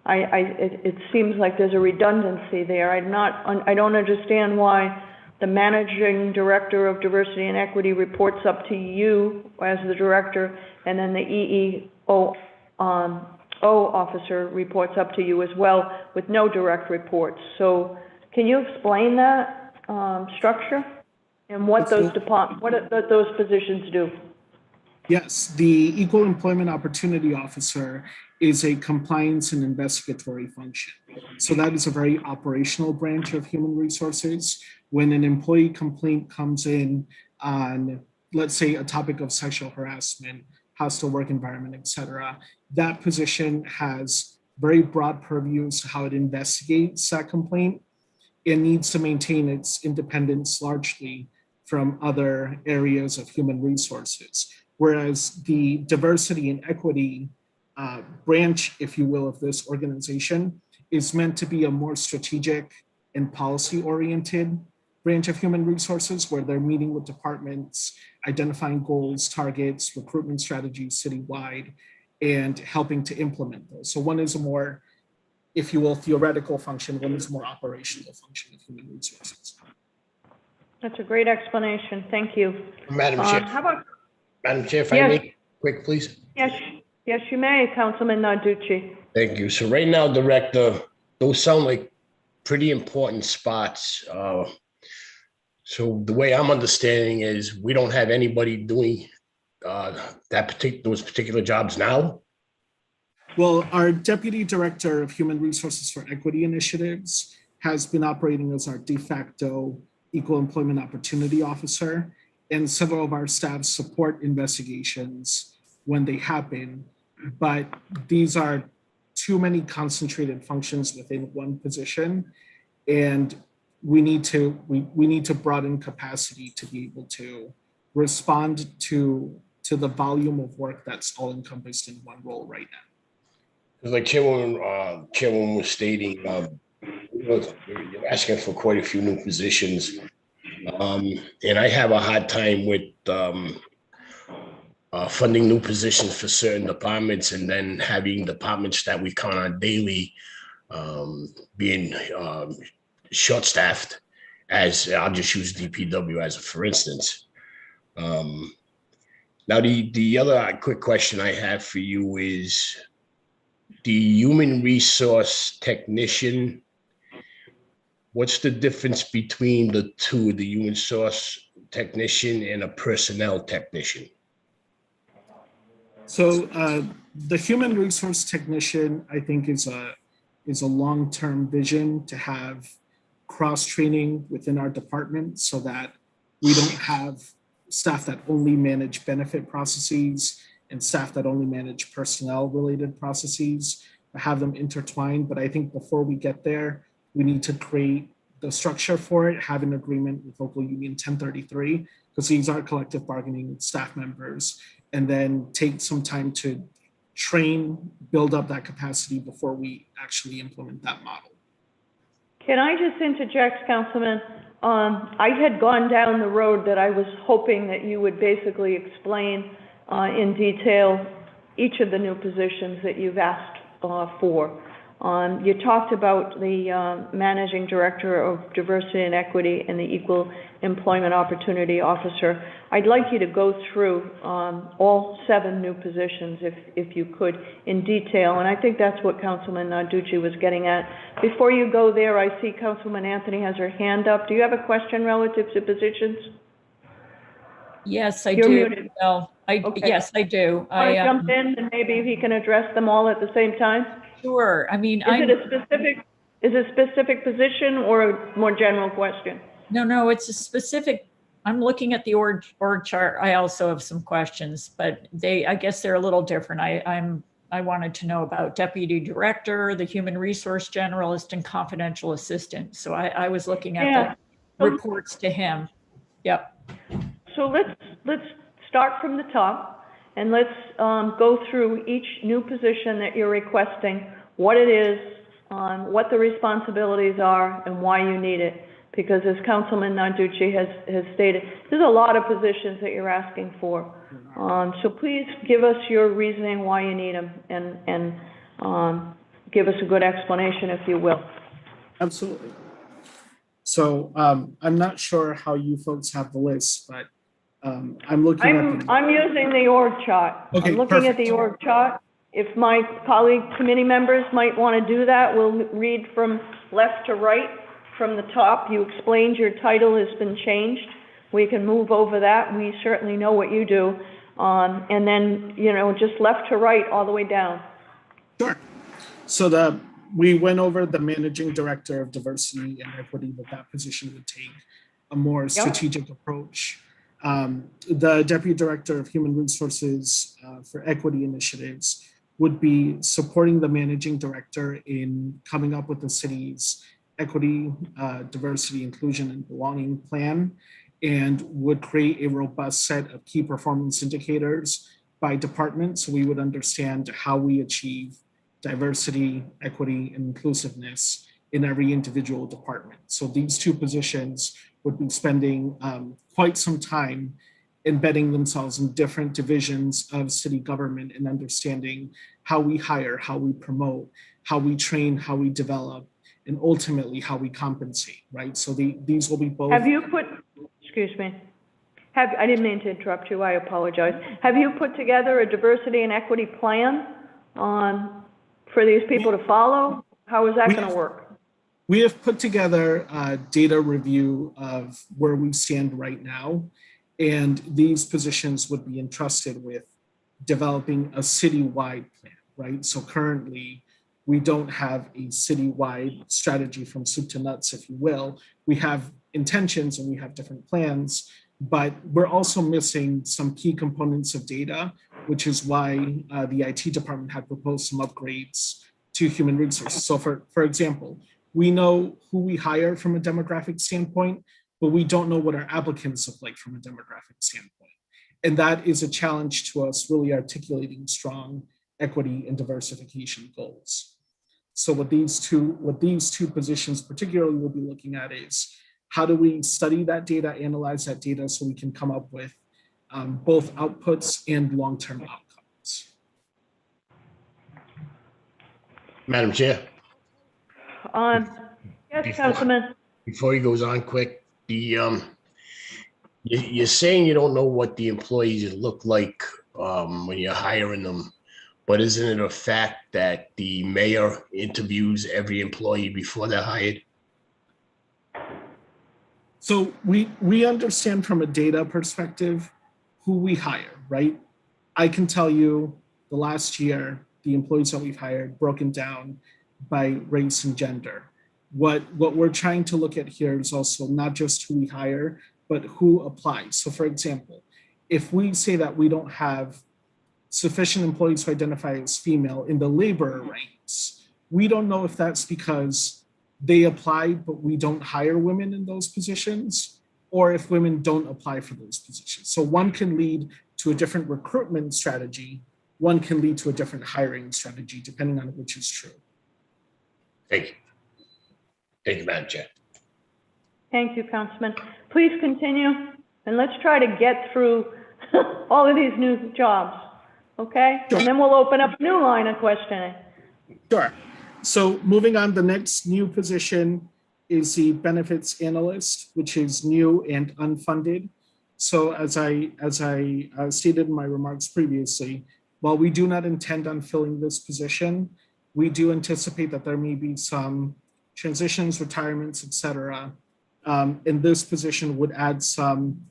It seems like there's a redundancy there. I don't understand why the Managing Director of Diversity and Equity reports up to you as the director, and then the EEO officer reports up to you as well with no direct reports. So can you explain that structure and what those positions do? Yes, the Equal Employment Opportunity Officer is a compliance and investigatory function. So that is a very operational branch of human resources. When an employee complaint comes in on, let's say, a topic of sexual harassment, hostile work environment, et cetera, that position has very broad purview as to how it investigates that complaint. It needs to maintain its independence largely from other areas of human resources. Whereas the diversity and equity branch, if you will, of this organization is meant to be a more strategic and policy-oriented branch of human resources, where they're meeting with departments, identifying goals, targets, recruitment strategies citywide, and helping to implement those. So one is a more, if you will, theoretical function, one is a more operational function of human resources. That's a great explanation. Thank you. Madam Chair. How about? Madam Chair, if I Yes. may, quick, please. Yes, you may, Councilman Narducci. Thank you. So right now, Director, those sound like pretty important spots. So the way I'm understanding is we don't have anybody doing those particular jobs now. Well, our Deputy Director of Human Resources for Equity Initiatives has been operating as our de facto Equal Employment Opportunity Officer, and several of our staff support investigations when they happen, but these are too many concentrated functions within one position, and we need to broaden capacity to be able to respond to the volume of work that's all encompassed in one role right now. Because like Chairwoman was stating, you're asking for quite a few new positions. And I have a hard time with funding new positions for certain departments, and then having departments that we count on daily being short-staffed, as I'll just use DPW as a for instance. Now, the other quick question I have for you is the human resource technician. What's the difference between the two, the human resource technician and a personnel technician? So the human resource technician, I think, is a long-term vision to have cross-training within our department so that we don't have staff that only manage benefit processes and staff that only manage personnel-related processes, but have them intertwined. But I think before we get there, we need to create the structure for it, have an agreement with local union 1033, because these are collective bargaining staff members, and then take some time to train, build up that capacity before we actually implement that model. Can I just interject, Councilman? I had gone down the road that I was hoping that you would basically explain in detail each of the new positions that you've asked for. You talked about the Managing Director of Diversity and Equity and the Equal Employment Opportunity Officer. I'd like you to go through all 7 new positions, if you could, in detail, and I think that's what Councilman Ducci was getting at. Before you go there, I see Councilman Anthony has her hand up. Do you have a question relative to positions? Yes, I You're do. muted. Well, Okay. Yes, I do. Want to jump in and maybe he can address them all at the same time? Sure. I mean, Is it a specific position or a more general question? No, it's a specific, I'm looking at the org chart. I also have some questions, but I guess they're a little different. I wanted to know about Deputy Director, the Human Resource Generalist, and Confidential Assistant. So I was looking at the reports to him. Yep. So let's start from the top and let's go through each new position that you're requesting, what it is, what the responsibilities are, and why you need it. Because as Councilman Narducci has stated, there's a lot of positions that you're asking for. So please give us your reasoning why you need them and give us a good explanation, if you will. Absolutely. So I'm not sure how you folks have the list, but I'm looking at I'm using the org chart. Okay, I'm looking at the org chart. If my colleague committee members might want to do that, we'll read from left to right. From the top, you explained your title has been changed. We can move over that. We certainly know what you do. And then, just left to right all the way down. Sure. So we went over the Managing Director of Diversity and Equity, that position would take a more strategic approach. The Deputy Director of Human Resources for Equity Initiatives would be supporting the Managing Director in coming up with the city's equity, diversity, inclusion, and belonging plan, and would create a robust set of key performance indicators by department, so we would understand how we achieve diversity, equity, and inclusiveness in every individual department. So these 2 positions would be spending quite some time embedding themselves in different divisions of city government and understanding how we hire, how we promote, how we train, how we develop, and ultimately how we compensate, right? So these will be both. Have you put, excuse me, I didn't mean to interrupt you, I apologize. Have you put together a diversity and equity plan for these people to follow? How is that going to work? We have put together a data review of where we stand right now, and these positions would be entrusted with developing a citywide plan, right? So currently, we don't have a citywide strategy from soup to nuts, if you will. We have intentions and we have different plans, but we're also missing some key components of data, which is why the IT department had proposed some upgrades to human resources. So for example, we know who we hire from a demographic standpoint, but we don't know what our applicants look like from a demographic standpoint. And that is a challenge to us really articulating strong equity and diversification goals. So what these two positions particularly will be looking at is how do we study that data, analyze that data so we can come up with both outputs and long-term outcomes. Madam Chair. Yes, Councilman. Before he goes on quick, you're saying you don't know what the employees look like when you're hiring them. But isn't it a fact that the mayor interviews every employee before they're hired? So we understand from a data perspective who we hire, right? I can tell you the last year, the employees that we've hired broken down by race and gender. What we're trying to look at here is also not just who we hire, but who applies. So for example, if we say that we don't have sufficient employees who identify as female in the labor ranks, we don't know if that's because they applied, but we don't hire women in those positions, or if women don't apply for those positions. So one can lead to a different recruitment strategy, one can lead to a different hiring strategy, depending on which is true. Thank you. Thank you, Madam Chair. Thank you, Councilman. Please continue, and let's try to get through all of these new jobs, okay? Sure. And then we'll open up a new line of questioning. Sure. So moving on, the next new position is the benefits analyst, which is new and unfunded. So as I stated in my remarks previously, while we do not intend on filling this position, we do anticipate that there may be some transitions, retirements, et cetera. And this position would add some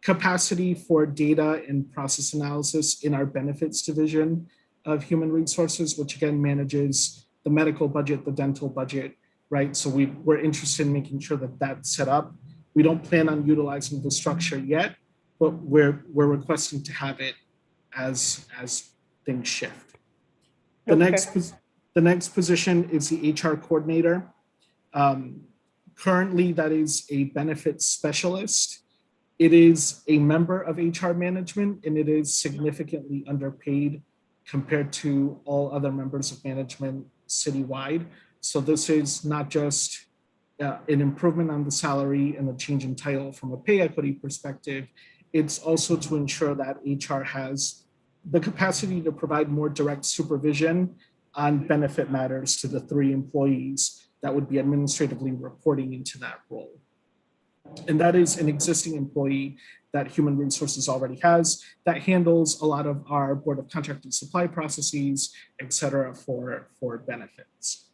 capacity for data and process analysis in our benefits division of human resources, which again manages the medical budget, the dental budget, right? So we're interested in making sure that that's set up. We don't plan on utilizing the structure yet, but we're requesting to have it as things shift. The next position is the HR coordinator. Currently, that is a benefits specialist. It is a member of HR management, and it is significantly underpaid compared to all other members of management citywide. So this is not just an improvement on the salary and a change in title from a pay equity perspective. It's also to ensure that HR has the capacity to provide more direct supervision on benefit matters to the 3 employees that would be administratively reporting into that role. And that is an existing employee that Human Resources already has that handles a lot of our Board of Contract and Supply processes, et cetera, for benefits.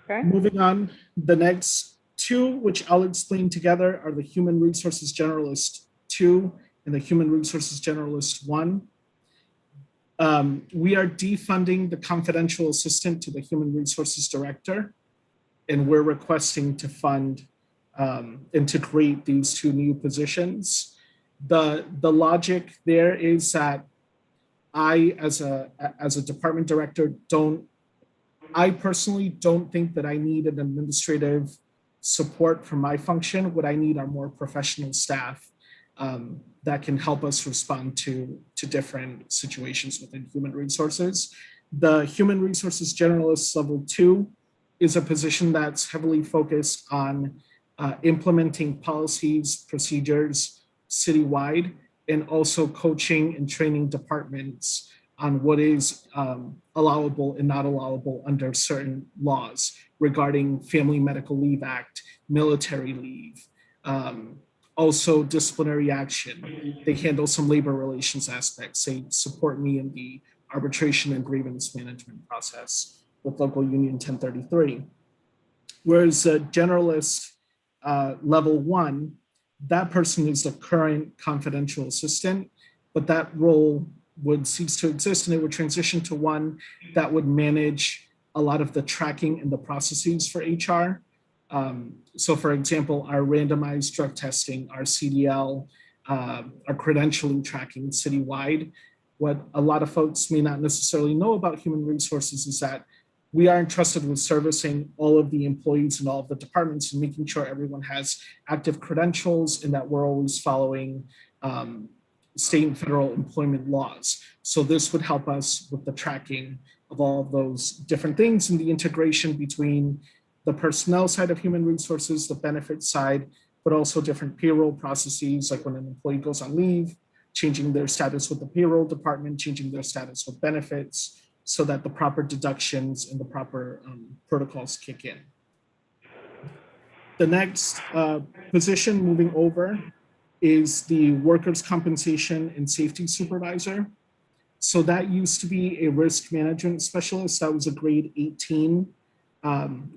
Okay. Moving on, the next 2, which I'll explain together, are the Human Resources Generalist 2 and the Human Resources Generalist 1. We are defunding the confidential assistant to the Human Resources Director, and we're requesting to fund and to create these 2 new positions. The logic there is that I, as a department director, I personally don't think that I need an administrative support for my function. What I need are more professional staff that can help us respond to different situations within human resources. The Human Resources Generalist Level 2 is a position that's heavily focused on implementing policies, procedures citywide, and also coaching and training departments on what is allowable and not allowable under certain laws regarding Family Medical Leave Act, military leave, also disciplinary action. They handle some labor relations aspects. They support me in the arbitration and grievance management process with Local Union 1033. Whereas a generalist level 1, that person is the current confidential assistant, but that role would cease to exist and it would transition to one that would manage a lot of the tracking and the processes for HR. So for example, our randomized drug testing, our CDL, our credentialing tracking citywide. What a lot of folks may not necessarily know about human resources is that we are entrusted with servicing all of the employees in all of the departments and making sure everyone has active credentials and that we're always following state and federal employment laws. So this would help us with the tracking of all of those different things and the integration between the personnel side of human resources, the benefits side, but also different payroll processes, like when an employee goes on leave, changing their status with the payroll department, changing their status with benefits, so that the proper deductions and the proper protocols kick in. The next position moving over is the workers' compensation and safety supervisor. So that used to be a risk management specialist. That was a grade 18.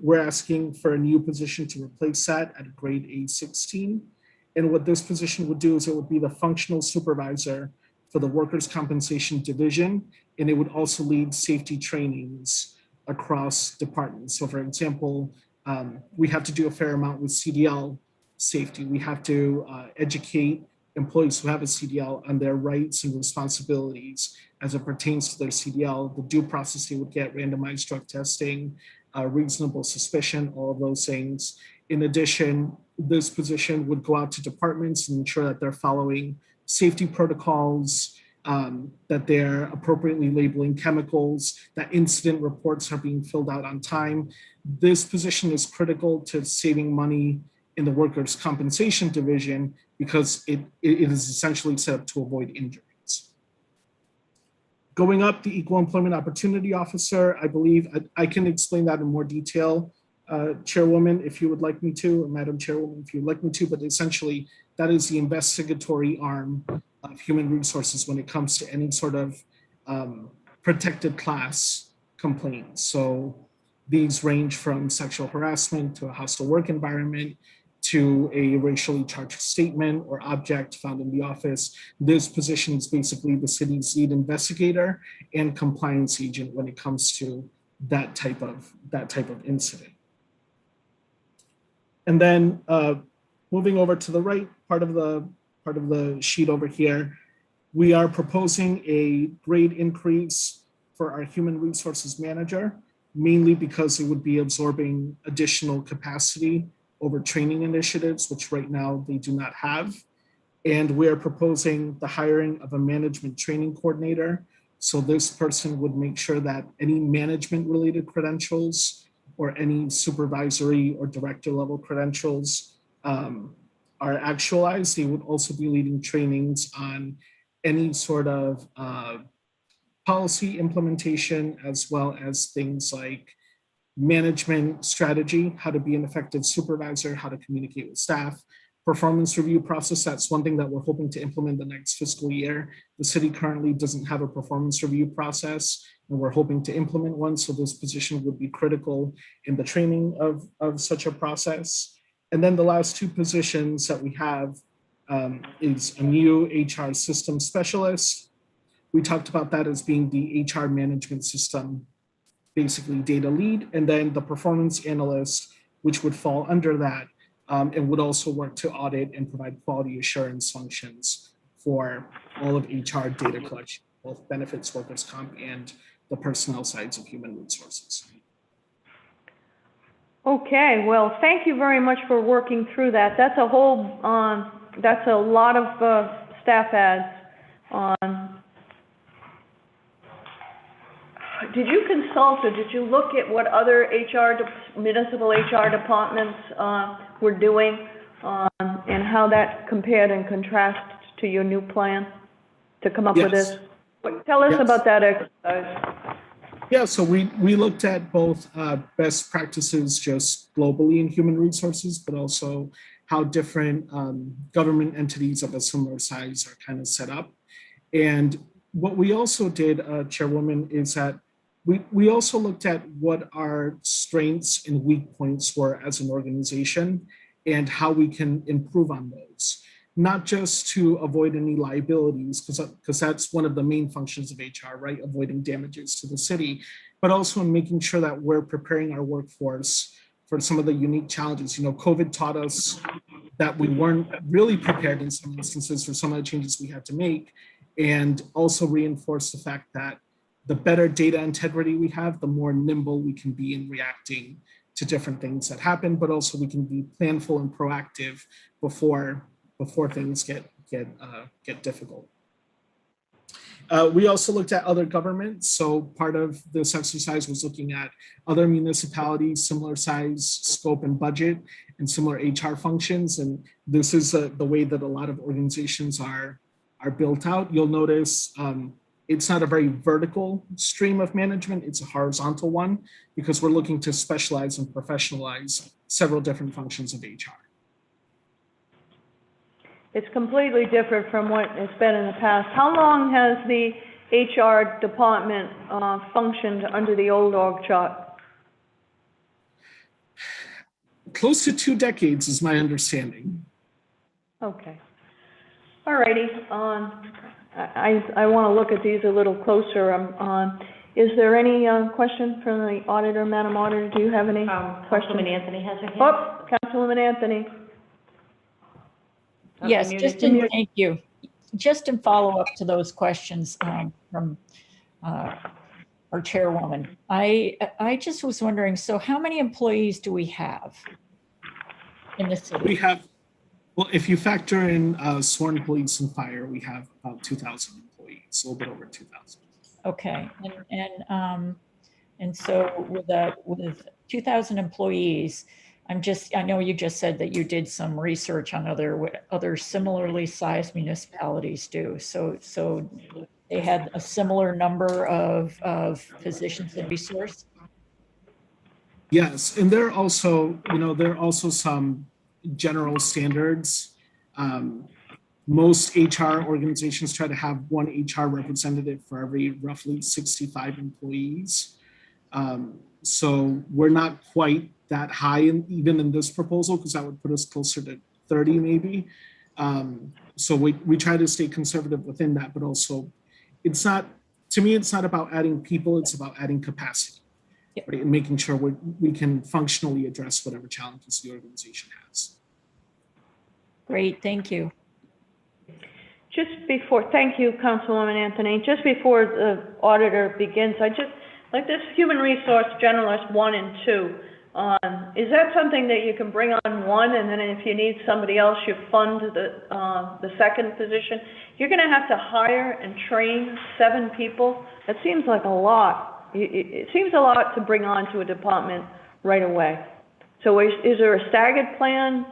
We're asking for a new position to replace that at a grade A16. And what this position would do is it would be the functional supervisor for the workers' compensation division, and it would also lead safety trainings across departments. So for example, we have to do a fair amount with CDL safety. We have to educate employees who have a CDL on their rights and responsibilities as it pertains to their CDL, the due process they would get, randomized drug testing, reasonable suspicion, all of those things. In addition, this position would go out to departments and ensure that they're following safety protocols, that they're appropriately labeling chemicals, that incident reports are being filled out on time. This position is critical to saving money in the workers' compensation division because it is essentially set up to avoid injuries. Going up, the Equal Employment Opportunity Officer, I believe I can explain that in more detail, Chairwoman, if you would like me to, or Madam Chairwoman, if you'd like me to, but essentially that is the investigatory arm of human resources when it comes to any sort of protected class complaints. So these range from sexual harassment to a hostile work environment to a racially charged statement or object found in the office. This position is basically the city's lead investigator and compliance agent when it comes to that type of incident. And then moving over to the right part of the sheet over here, we are proposing a grade increase for our human resources manager, mainly because it would be absorbing additional capacity over training initiatives, which right now they do not have. And we're proposing the hiring of a management training coordinator. So this person would make sure that any management related credentials or any supervisory or director level credentials are actualized. They would also be leading trainings on any sort of policy implementation, as well as things like management strategy, how to be an effective supervisor, how to communicate with staff, performance review process. That's one thing that we're hoping to implement the next fiscal year. The city currently doesn't have a performance review process, and we're hoping to implement one. So this position would be critical in the training of such a process. And then the last two positions that we have is a new HR system specialist. We talked about that as being the HR management system, basically data lead, and then the performance analyst, which would fall under that, and would also work to audit and provide quality assurance functions for all of HR data collection, both benefits, workers' comp, and the personnel sides of human resources. Okay, well, thank you very much for working through that. That's a whole, that's a lot of staff ads. Did you consult or did you look at what other municipal HR departments were doing and how that compared and contrasted to your new plan to come up with this? Tell us about that exercise. Yeah, so we looked at both best practices just globally in human resources, but also how different government entities of a similar size are kind of set up. And what we also did, Chairwoman, is that we also looked at what our strengths and weak points were as an organization and how we can improve on those, not just to avoid any liabilities, because that's one of the main functions of HR, right? Avoiding damages to the city, but also in making sure that we're preparing our workforce for some of the unique challenges. You know, COVID taught us that we weren't really prepared in some instances for some of the changes we had to make, and also reinforced the fact that the better data integrity we have, the more nimble we can be in reacting to different things that happen, but also we can be planful and proactive before things get difficult. We also looked at other governments. So part of this exercise was looking at other municipalities, similar size, scope, and budget, and similar HR functions. And this is the way that a lot of organizations are built out. You'll notice it's not a very vertical stream of management, it's a horizontal one, because we're looking to specialize and professionalize several different functions of HR. It's completely different from what it's been in the past. How long has the HR department functioned under the old org chart? Close to 2 decades is my understanding. Okay. All righty. I want to look at these a little closer. Is there any question from the auditor, Madam Auditor? Do you have any questions? Councilwoman Anthony has her hand. Oh, Councilwoman Anthony. Yes, thank you. Just in follow-up to those questions from our chairwoman, I just was wondering, so how many employees do we have in the city? Well, if you factor in sworn police and fire, we have about 2,000 employees, a little bit over 2,000. Okay, and so with 2,000 employees, I know you just said that you did some research on other similarly sized municipalities do. So they had a similar number of positions in resource? Yes, and there are also some general standards. Most HR organizations try to have one HR representative for every roughly 65 employees. So we're not quite that high even in this proposal, because that would put us closer to 30 maybe. So we try to stay conservative within that, but also to me, it's not about adding people, it's about adding capacity. Yep. Right, and making sure we can functionally address whatever challenges the organization has. Great, thank you. Thank you, Councilwoman Anthony. Just before the auditor begins, like this human resource generalist 1 and 2, is that something that you can bring on one, and then if you need somebody else, you fund the second position? You're gonna have to hire and train 7 people? That seems like a lot. It seems a lot to bring on to a department right away. So is there a staggered plan,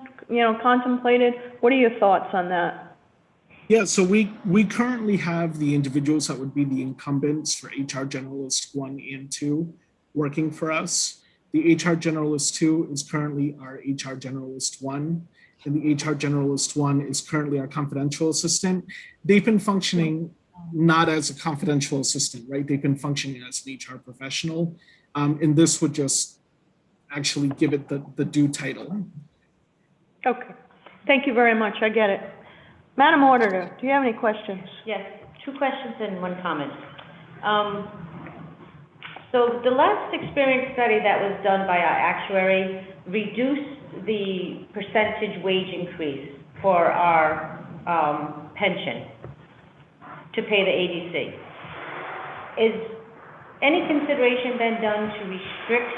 contemplated? What are your thoughts on that? Yeah, so we currently have the individuals that would be the incumbents for HR Generalist 1 and 2 working for us. The HR Generalist 2 is currently our HR Generalist 1, and the HR Generalist 1 is currently our confidential assistant. They've been functioning not as a confidential assistant, right? They've been functioning as an HR professional, and this would just actually give it the due title. Okay, thank you very much, I get it. Madam Auditor, do you have any questions? Yes, 2 questions and 1 comment. So the last experience study that was done by our actuary reduced the percentage wage increase for our pension to pay the ADC. Is any consideration been done to restrict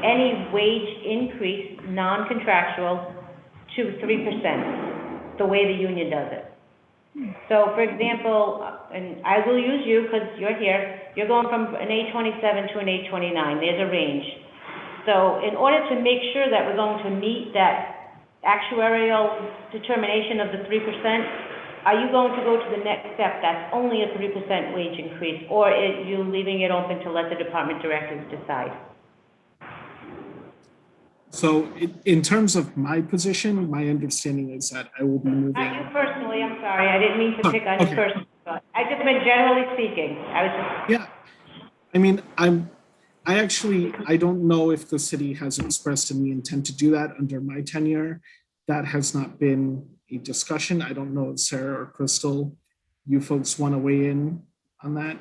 any wage increase, non-contractual, to 3%, the way the union does it? So, for example, and I will use you because you're here, you're going from an 827 to an 829, there's a range. So in order to make sure that we're going to meet that actuarial determination of the 3%, are you going to go to the next step that's only a 3% wage increase, or are you leaving it open to let the department directors decide? So in terms of my position, my understanding is that I will be moving. Not you personally, I'm sorry, I didn't mean to pick on you personally, but I just meant generally speaking. Yeah, I mean, I don't know if the city has expressed any intent to do that under my tenure. That has not been a discussion. I don't know if Sarah or Crystal, you folks want to weigh in on that?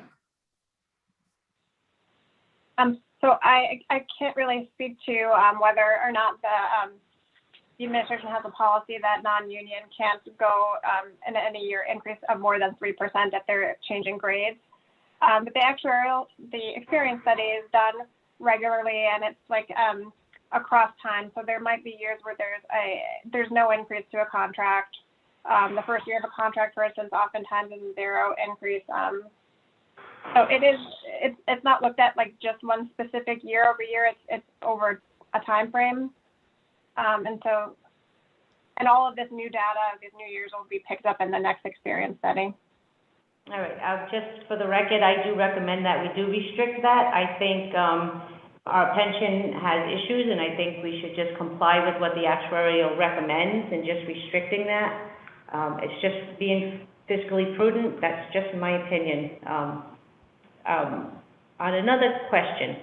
So I can't really speak to whether or not the administration has a policy that non-union can't go in any year increase of more than 3% if they're changing grades. But the experience study is done regularly, and it's like across time. So there might be years where there's no increase to a contract. The first year of a contract, for instance, oftentimes is 0 increase. So it's not looked at like just one specific year over year. It's over a time frame, and all of this new data, these new years, will be picked up in the next experience study. All right. Just for the record, I do recommend that we do restrict that. I think our pension has issues, and I think we should just comply with what the actuarial recommends and just restricting that. It's just being fiscally prudent. That's just my opinion. On another question,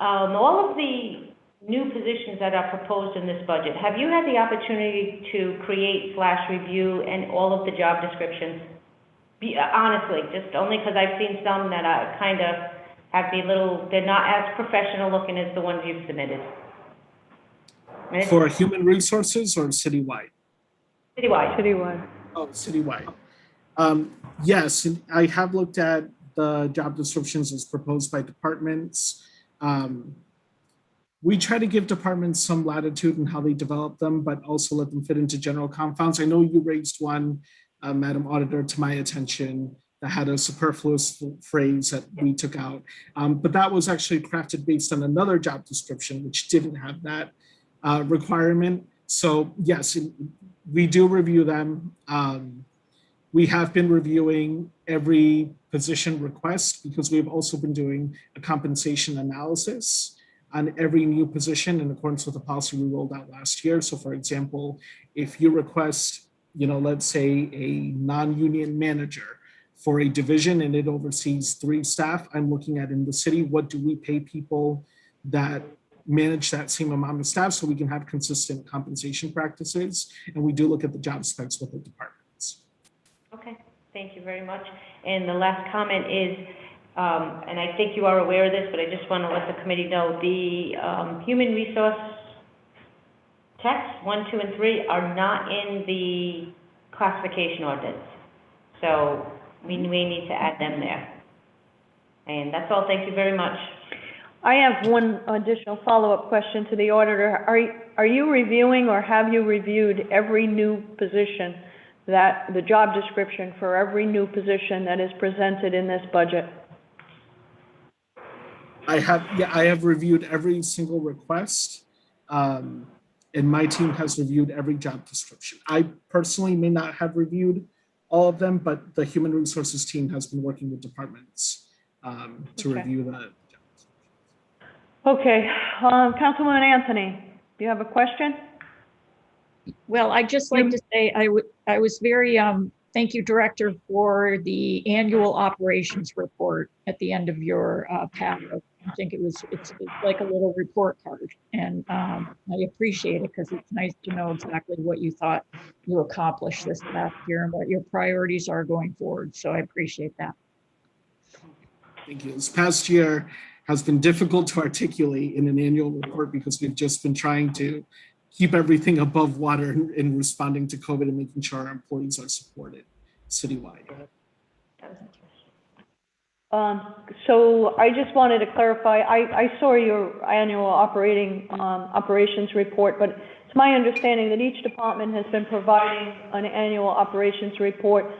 all of the new positions that are proposed in this budget, have you had the opportunity to create / review and all of the job descriptions? Honestly, just only because I've seen some that are kind of they're not as professional looking as the ones you've submitted. For human resources or citywide? Citywide. Citywide. Oh, citywide. Yes, I have looked at the job descriptions as proposed by departments. we try to give departments some latitude in how they develop them, but also let them fit into general confounds. I know you raised one, Madam Auditor, to my attention that had a superfluous phrase that we took out. But that was actually crafted based on another job description, which didn't have that requirement. So yes, we do review them. We have been reviewing every position request because we've also been doing a compensation analysis on every new position in accordance with the policy we rolled out last year. So for example, if you request, let's say a non-union manager for a division and it oversees 3 staff, I'm looking at in the city, what do we pay people that manage that same amount of staff so we can have consistent compensation practices. And we do look at the job specs with the departments. Okay, thank you very much. And the last comment is, and I think you are aware of this, but I just want to let the committee know, the human resource texts 1, 2, and 3 are not in the classification ordinance. So we need to add them there. And that's all. Thank you very much. I have one additional follow-up question to the auditor. Are you reviewing or have you reviewed every new position, that the job description for every new position that is presented in this budget? I have reviewed every single request, and my team has reviewed every job description. I personally may not have reviewed all of them, but the human resources team has been working with departments to review the. Okay, Councilwoman Anthony, do you have a question? Well, I'd just like to say I was very, thank you, Director, for the annual operations report at the end of your packet. I think it's like a little report card, and I appreciate it because it's nice to know exactly what you thought you accomplished this past year and what your priorities are going forward. So I appreciate that. Thank you. This past year has been difficult to articulate in an annual report because we've just been trying to keep everything above water in responding to COVID and making sure our employees are supported citywide. So I just wanted to clarify, I saw your annual operations report, but it's my understanding that each department has been providing an annual operations report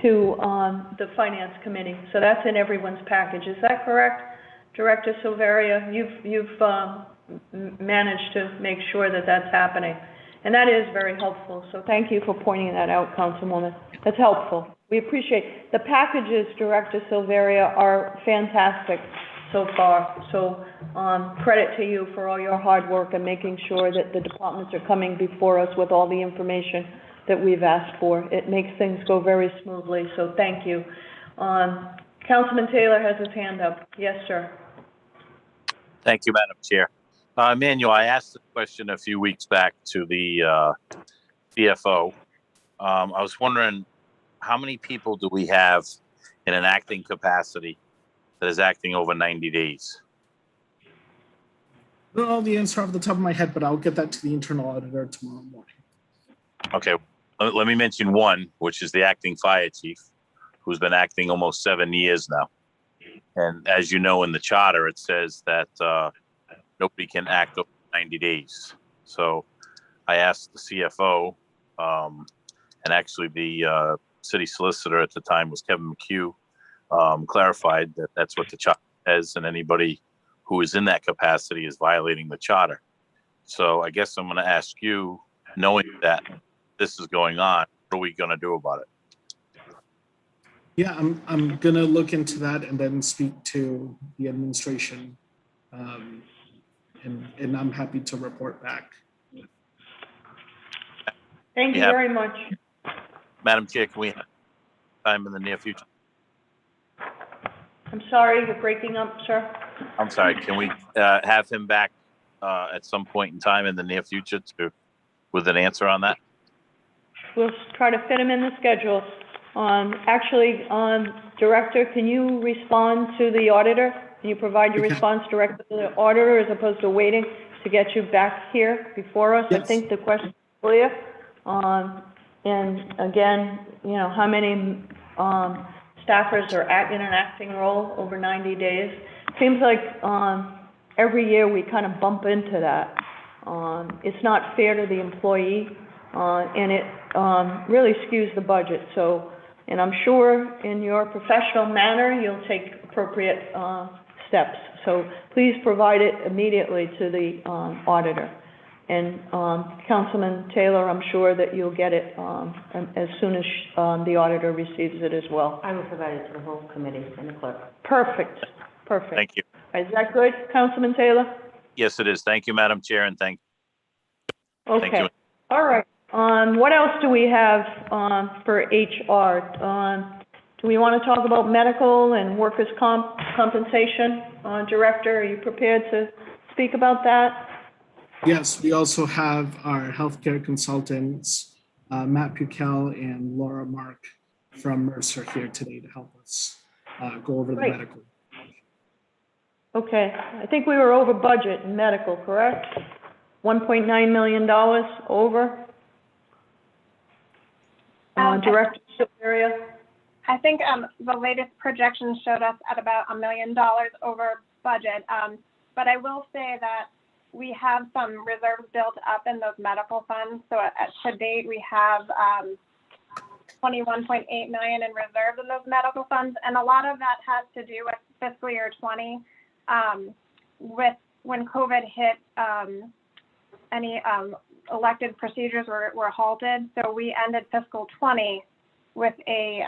to the Finance Committee. So that's in everyone's package. Is that correct, Director Silveria? You've managed to make sure that that's happening. And that is very helpful. So thank you for pointing that out, Councilwoman. That's helpful. We appreciate the packages, Director Silveria, are fantastic so far. So credit to you for all your hard work and making sure that the departments are coming before us with all the information that we've asked for. It makes things go very smoothly. So thank you. Councilman Taylor has his hand up. Yes, sir. Thank you, Madam Chair. Emmanuel, I asked the question a few weeks back to the CFO. I was wondering, how many people do we have in an acting capacity that is acting over 90 days? I don't know the answer off the top of my head, but I'll get that to the internal auditor tomorrow morning. Okay, let me mention one, which is the acting fire chief, who's been acting almost 7 years now. And as you know, in the charter, it says that nobody can act over 90 days. So I asked the CFO, and actually the city solicitor at the time was Kevin McHugh, clarified that that's what the charter says, and anybody who is in that capacity is violating the charter. So I guess I'm going to ask you, knowing that this is going on, what are we going to do about it? Yeah, I'm going to look into that and then speak to the administration, and I'm happy to report back. Thank you very much. Madam Chair, can we have time in the near future? I'm sorry, you're breaking up, sir. I'm sorry, can we have him back at some point in time in the near future with an answer on that? We'll try to fit him in the schedule. Actually, Director, can you respond to the auditor? Can you provide your response directly to the auditor as opposed to waiting to get you back here before us? Yes. I think the question is clear. And again, how many staffers are in an acting role over 90 days? Seems like every year we kind of bump into that. It's not fair to the employee, and it, really skews the budget, so, and I'm sure in your professional manner, you'll take appropriate, steps. So please provide it immediately to the, auditor. And, Councilman Taylor, I'm sure that you'll get it, as soon as, the auditor receives it as well. I will provide it to the whole committee and the clerk. Perfect, perfect. Thank you. Is that good, Councilman Taylor? Yes, it is. Thank you, Madam Chair, and thank you. Okay, all right. What else do we have, for HR? Do we want to talk about medical and workers' compensation? Director, are you prepared to speak about that? Yes, we also have our healthcare consultants, Matt Pukel and Laura Mark from Mercer here today to help us go over the Great. medical. Okay, I think we were over budget in medical, correct? $1.9 million over? Director Silveria? I think the latest projections showed us at about $1 million over budget. But I will say that we have some reserves built up in those medical funds. So to date, we have $21.8 million in reserves in those medical funds. And a lot of that has to do with fiscal year 20. With when COVID hit, any elected procedures were halted. So we ended fiscal 20 with a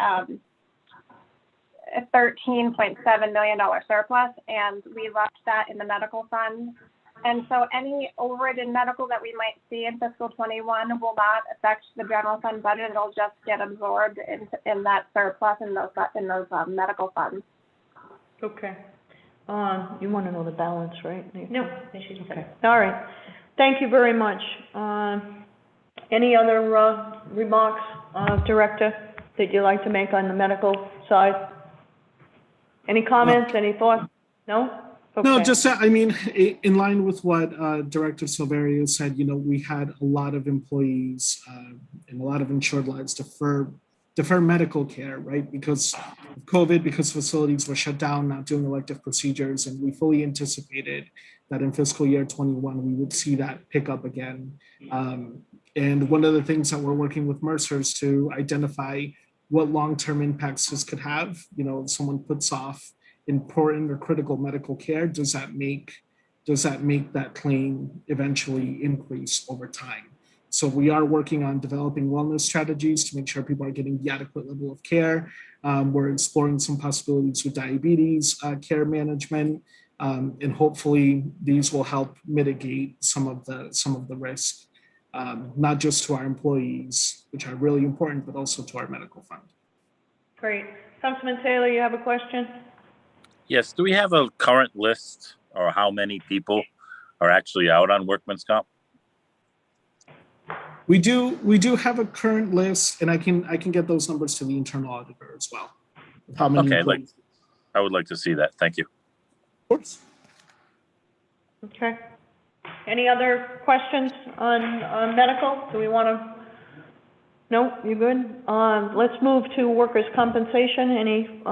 $13.7 million surplus, and we left that in the medical fund. And so any overage in medical that we might see in fiscal 21 will not affect the general fund budget. It'll just get absorbed in that surplus in those medical funds. Okay. You want to know the balance, right? No, she's okay. All right. Thank you very much. Any other remarks, Director, that you'd like to make on the medical side? Any comments, any thoughts? No? Okay. No, just, I mean, in line with what Director Silverio said, you know, we had a lot of employees and a lot of insured lives defer medical care, right? Because of COVID, because facilities were shut down, not doing elective procedures, and we fully anticipated that in fiscal year 21, we would see that pick up again. And one of the things that we're working with Mercer is to identify what long-term impacts this could have. You know, if someone puts off important or critical medical care, does that make that claim eventually increase over time? So we are working on developing wellness strategies to make sure people are getting the adequate level of care. We're exploring some possibilities with diabetes care management, and hopefully these will help mitigate some of the risk, not just to our employees, which are really important, but also to our medical fund. Great. Councilman Taylor, you have a question? Yes. Do we have a current list or how many people are actually out on workman's comp? We do have a current list, and I can get those numbers to the internal auditor as well. How many? Okay, I would like to see that. Thank you. Of course. Okay. Any other questions on medical? Do we want to? No, you good? Let's move to workers' compensation. Any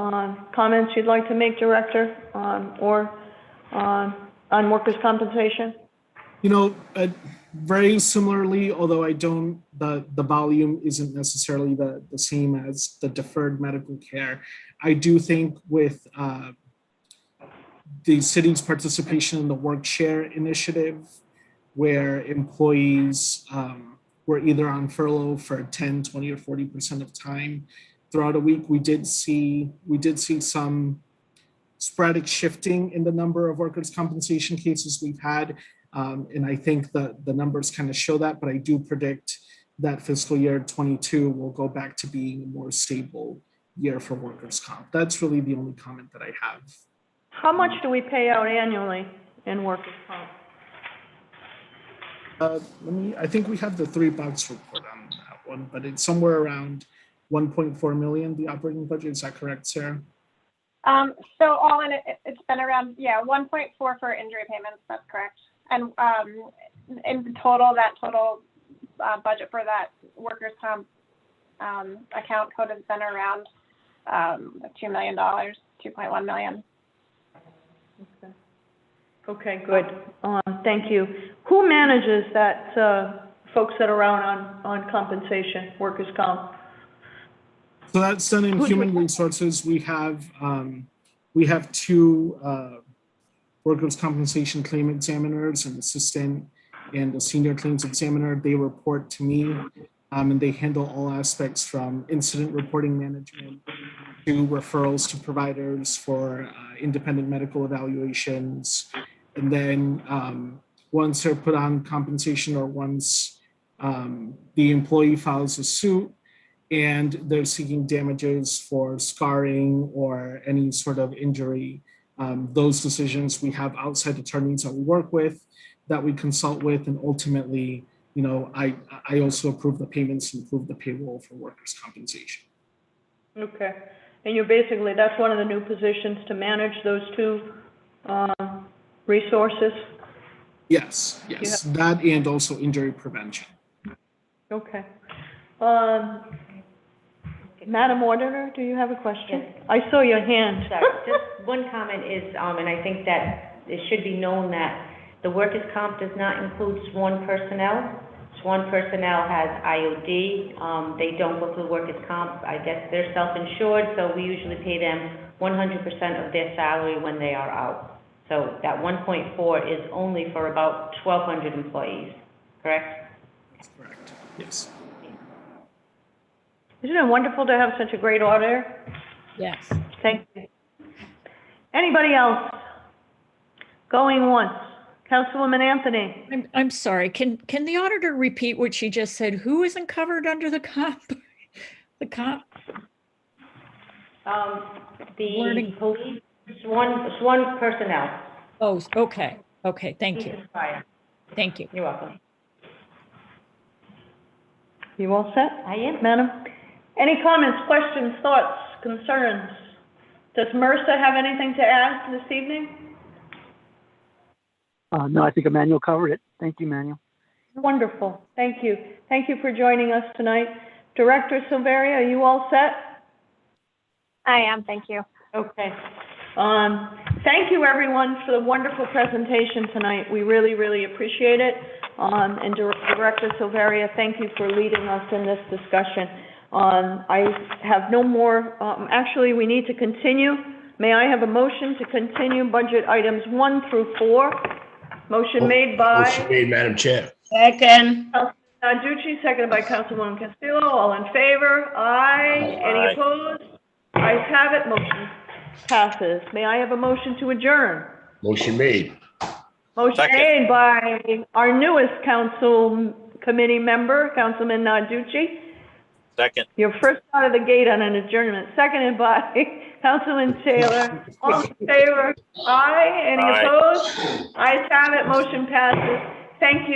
comments you'd like to make, Director, or on workers' compensation? You know, very similarly, although the volume isn't necessarily the same as the deferred medical care. I do think with the city's participation in the work share initiative, where employees were either on furlough for 10, 20, or 40% of time throughout a week, we did see some sporadic shifting in the number of workers' compensation cases we've had. And I think the numbers kind of show that, but I do predict that fiscal year 22 will go back to being a more stable year for workers' comp. That's really the only comment that I have. How much do we pay out annually in workers' comp? I think we have the 3-box report on that one, but it's somewhere around 1.4 million, the operating budget. Is that correct, Sarah? So all in it's been around, 1.4 for injury payments. That's correct. And in total, that total budget for that workers' comp account code has been around $2 million, $2.1 million. Okay. Okay, good. Thank you. Who manages that, folks that are out on compensation, workers' comp? So that's done in human resources. We have two workers' compensation claim examiners, an assistant and a senior claims examiner. They report to me, and they handle all aspects from incident reporting management to referrals to providers for independent medical evaluations. And then once they're put on compensation, or once the employee files a suit and they're seeking damages for scarring or any sort of injury, those decisions, we have outside attorneys that we work with, that we consult with, and ultimately, I also approve the payments and approve the payroll for workers' compensation. Okay. And you're basically, that's one of the new positions, to manage those two resources? Yes. That and also injury prevention. Okay. Madam Auditor, do you have a question? Yes. I saw your hand. Sorry, just one comment is, and I think that it should be known that the workers' comp does not include sworn personnel. Sworn personnel has IOD. They don't go through workers' comp. I guess they're self-insured, so we usually pay them 100% of their salary when they are out. So that 1.4 is only for about 1,200 employees, correct? That's correct, yes. Isn't it wonderful to have such a great auditor? Yes. Thank you. Anybody else? Going once. Councilwoman Anthony. I'm sorry. Can the auditor repeat what she just said? Who isn't covered under the comp? The comp? The Wording. police, sworn personnel. Oh, okay. Okay, thank you. Fire. Thank you. You're welcome. You all set? I am. Madam? Any comments, questions, thoughts, concerns? Does MRSA have anything to add this evening? No, I think Emmanuel covered it. Thank you, Emmanuel. Wonderful. Thank you. Thank you for joining us tonight. Director Silveria, are you all set? I am, thank you. Okay. Thank you, everyone, for the wonderful presentation tonight. We really, really appreciate it. And Director Silveria, thank you for leading us in this discussion. I have no more. Actually, we need to continue. May I have a motion to continue budget items 1 through 4? Motion made by... Motion made, Madam Chair. Second. Councilman Narducci, seconded by Councilwoman Castillo. All in favor? Aye. Any opposed? Ayes have it. Motion passes. May I have a motion to adjourn? Motion made. Motion Second. made by our newest council committee member, Councilman Narducci. Second. You're first out of the gate on an adjournment. Seconded by Councilman Taylor. All in favor? Aye. Any Aye. opposed? Ayes have it. Motion passes. Thank you.